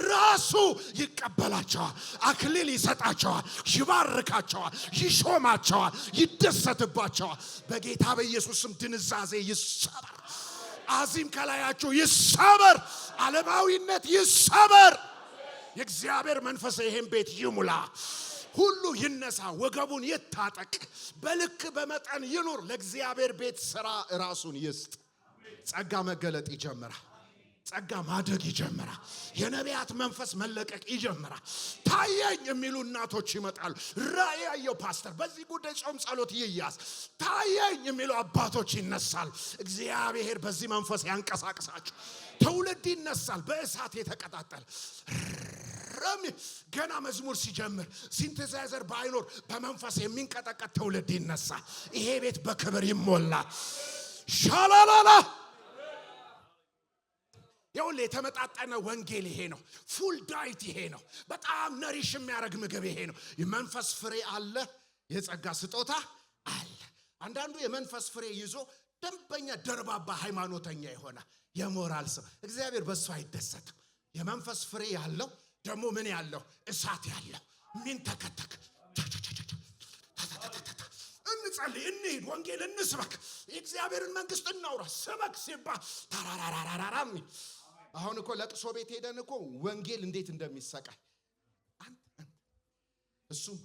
ራሱ ይቀበላቸዋል፣ አክሊል ይሰጣቸዋል፣ ይባርካቸዋል፣ ይሾማቸዋል፣ ይደሰትባቸዋል። በጌታ በኢየሱስም ድንዛዜ ይሰበር። አዚም ከላያችሁ ይሰበር። ዓለማዊነት ይሰበር። የእግዚአብሔር መንፈስ ይሄን ቤት ይሙላ። ሁሉ ይነሳ፣ ወገቡን ይታጠቅ፣ በልክ በመጠን ይኑር። ለእግዚአብሔር ቤት ሥራ ራሱን ይስጥ። ጸጋ መገለጥ ይጀምራል። ጸጋ ማደግ ይጀምራል። የነቢያት መንፈስ መለቀቅ ይጀምራል። ታየኝ የሚሉ እናቶች ይመጣሉ። ራእይ ያየው ፓስተር በዚህ ጉዳይ ጾም ጸሎት ይያዝ። ታየኝ የሚሉ አባቶች ይነሳል። እግዚአብሔር በዚህ መንፈስ ያንቀሳቅሳችሁ። ትውልድ ይነሳል በእሳት የተቀጣጠለ ገና መዝሙር ሲጀምር ሲንተሳይዘር ባይኖር በመንፈስ የሚንቀጠቀጥ ትውልድ ይነሳል። ይሄ ቤት በክብር ይሞላል። ሻላላላ የሁሉ የተመጣጠነ ወንጌል ይሄ ነው። ፉል ዳይት ይሄ ነው። በጣም ነሪሽ የሚያረግ ምግብ ይሄ ነው። የመንፈስ ፍሬ አለ፣ የጸጋ ስጦታ አለ። አንዳንዱ የመንፈስ ፍሬ ይዞ ደንበኛ ደርባባ ሃይማኖተኛ ይሆናል። የሞራል ሰው እግዚአብሔር በሱ አይደሰትም። የመንፈስ ፍሬ ያለው ደግሞ ምን ያለው እሳት ያለው ምን ተከተክ እንጸልይ፣ እንሂድ፣ ወንጌል እንስበክ፣ የእግዚአብሔርን መንግስት እናውራ። ስበክ ሲባል ታራራራራራም። አሁን እኮ ለቅሶ ቤት ሄደን እኮ ወንጌል እንዴት እንደሚሰቃይ እሱም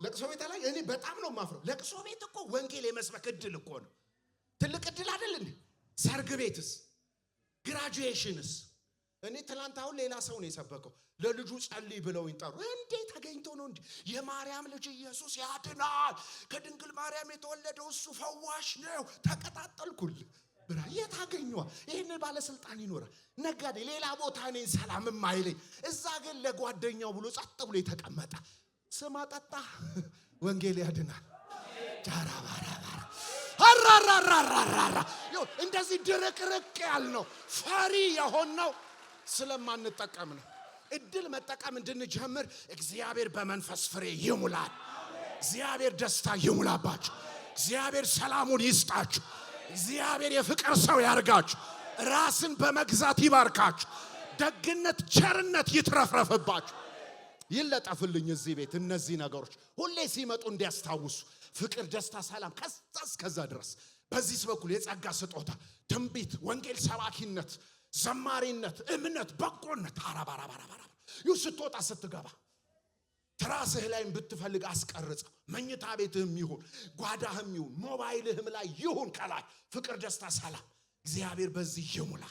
ለቅሶ ቤት ላይ እኔ በጣም ነው ማፍረው። ለቅሶ ቤት እኮ ወንጌል የመስበክ እድል እኮ ነው። ትልቅ እድል አይደል እንዴ? ሰርግ ቤትስ፣ ግራጁዌሽንስ። እኔ ትላንት አሁን ሌላ ሰው ነው የሰበከው። ለልጁ ጸልይ ብለው ይንጠሩ እንዴ ተገኝቶ ነው እንዴ? የማርያም ልጅ ኢየሱስ ያድናል፣ ከድንግል ማርያም የተወለደው እሱ ፈዋሽ ነው። ተቀጣጣልኩል ብራ የታገኘዋ ይሄን ባለስልጣን ይኖራል። ነጋዴ ሌላ ቦታ ነኝ ሰላምም አይለኝ። እዛ ግን ለጓደኛው ብሎ ጸጥ ብሎ የተቀመጠ ስማ ጠጣ ወንጌል ያድናል። ጃራባራባራ አራራራራራ እንደዚህ ድርቅርቅ ያልነው ፈሪ የሆነው ስለማንጠቀም ነው። እድል መጠቀም እንድንጀምር እግዚአብሔር በመንፈስ ፍሬ ይሙላል። እግዚአብሔር ደስታ ይሙላባችሁ። እግዚአብሔር ሰላሙን ይስጣችሁ። እግዚአብሔር የፍቅር ሰው ያርጋችሁ። ራስን በመግዛት ይባርካችሁ። ደግነት፣ ቸርነት ይትረፍረፍባችሁ። ይለጠፍልኝ እዚህ ቤት እነዚህ ነገሮች ሁሌ ሲመጡ እንዲያስታውሱ ፍቅር፣ ደስታ፣ ሰላም ከዛ ድረስ በዚህ በኩል የጸጋ ስጦታ፣ ትንቢት፣ ወንጌል ሰባኪነት፣ ዘማሪነት፣ እምነት፣ በጎነት አራባራባራባራ ስትወጣ ስትገባ ትራስህ ላይ ብትፈልግ አስቀርጽ። መኝታ ቤትህም ይሁን ጓዳህም ይሁን ሞባይልህም ላይ ይሁን ከላይ ፍቅር፣ ደስታ፣ ሰላም እግዚአብሔር በዚህ ይሙላ።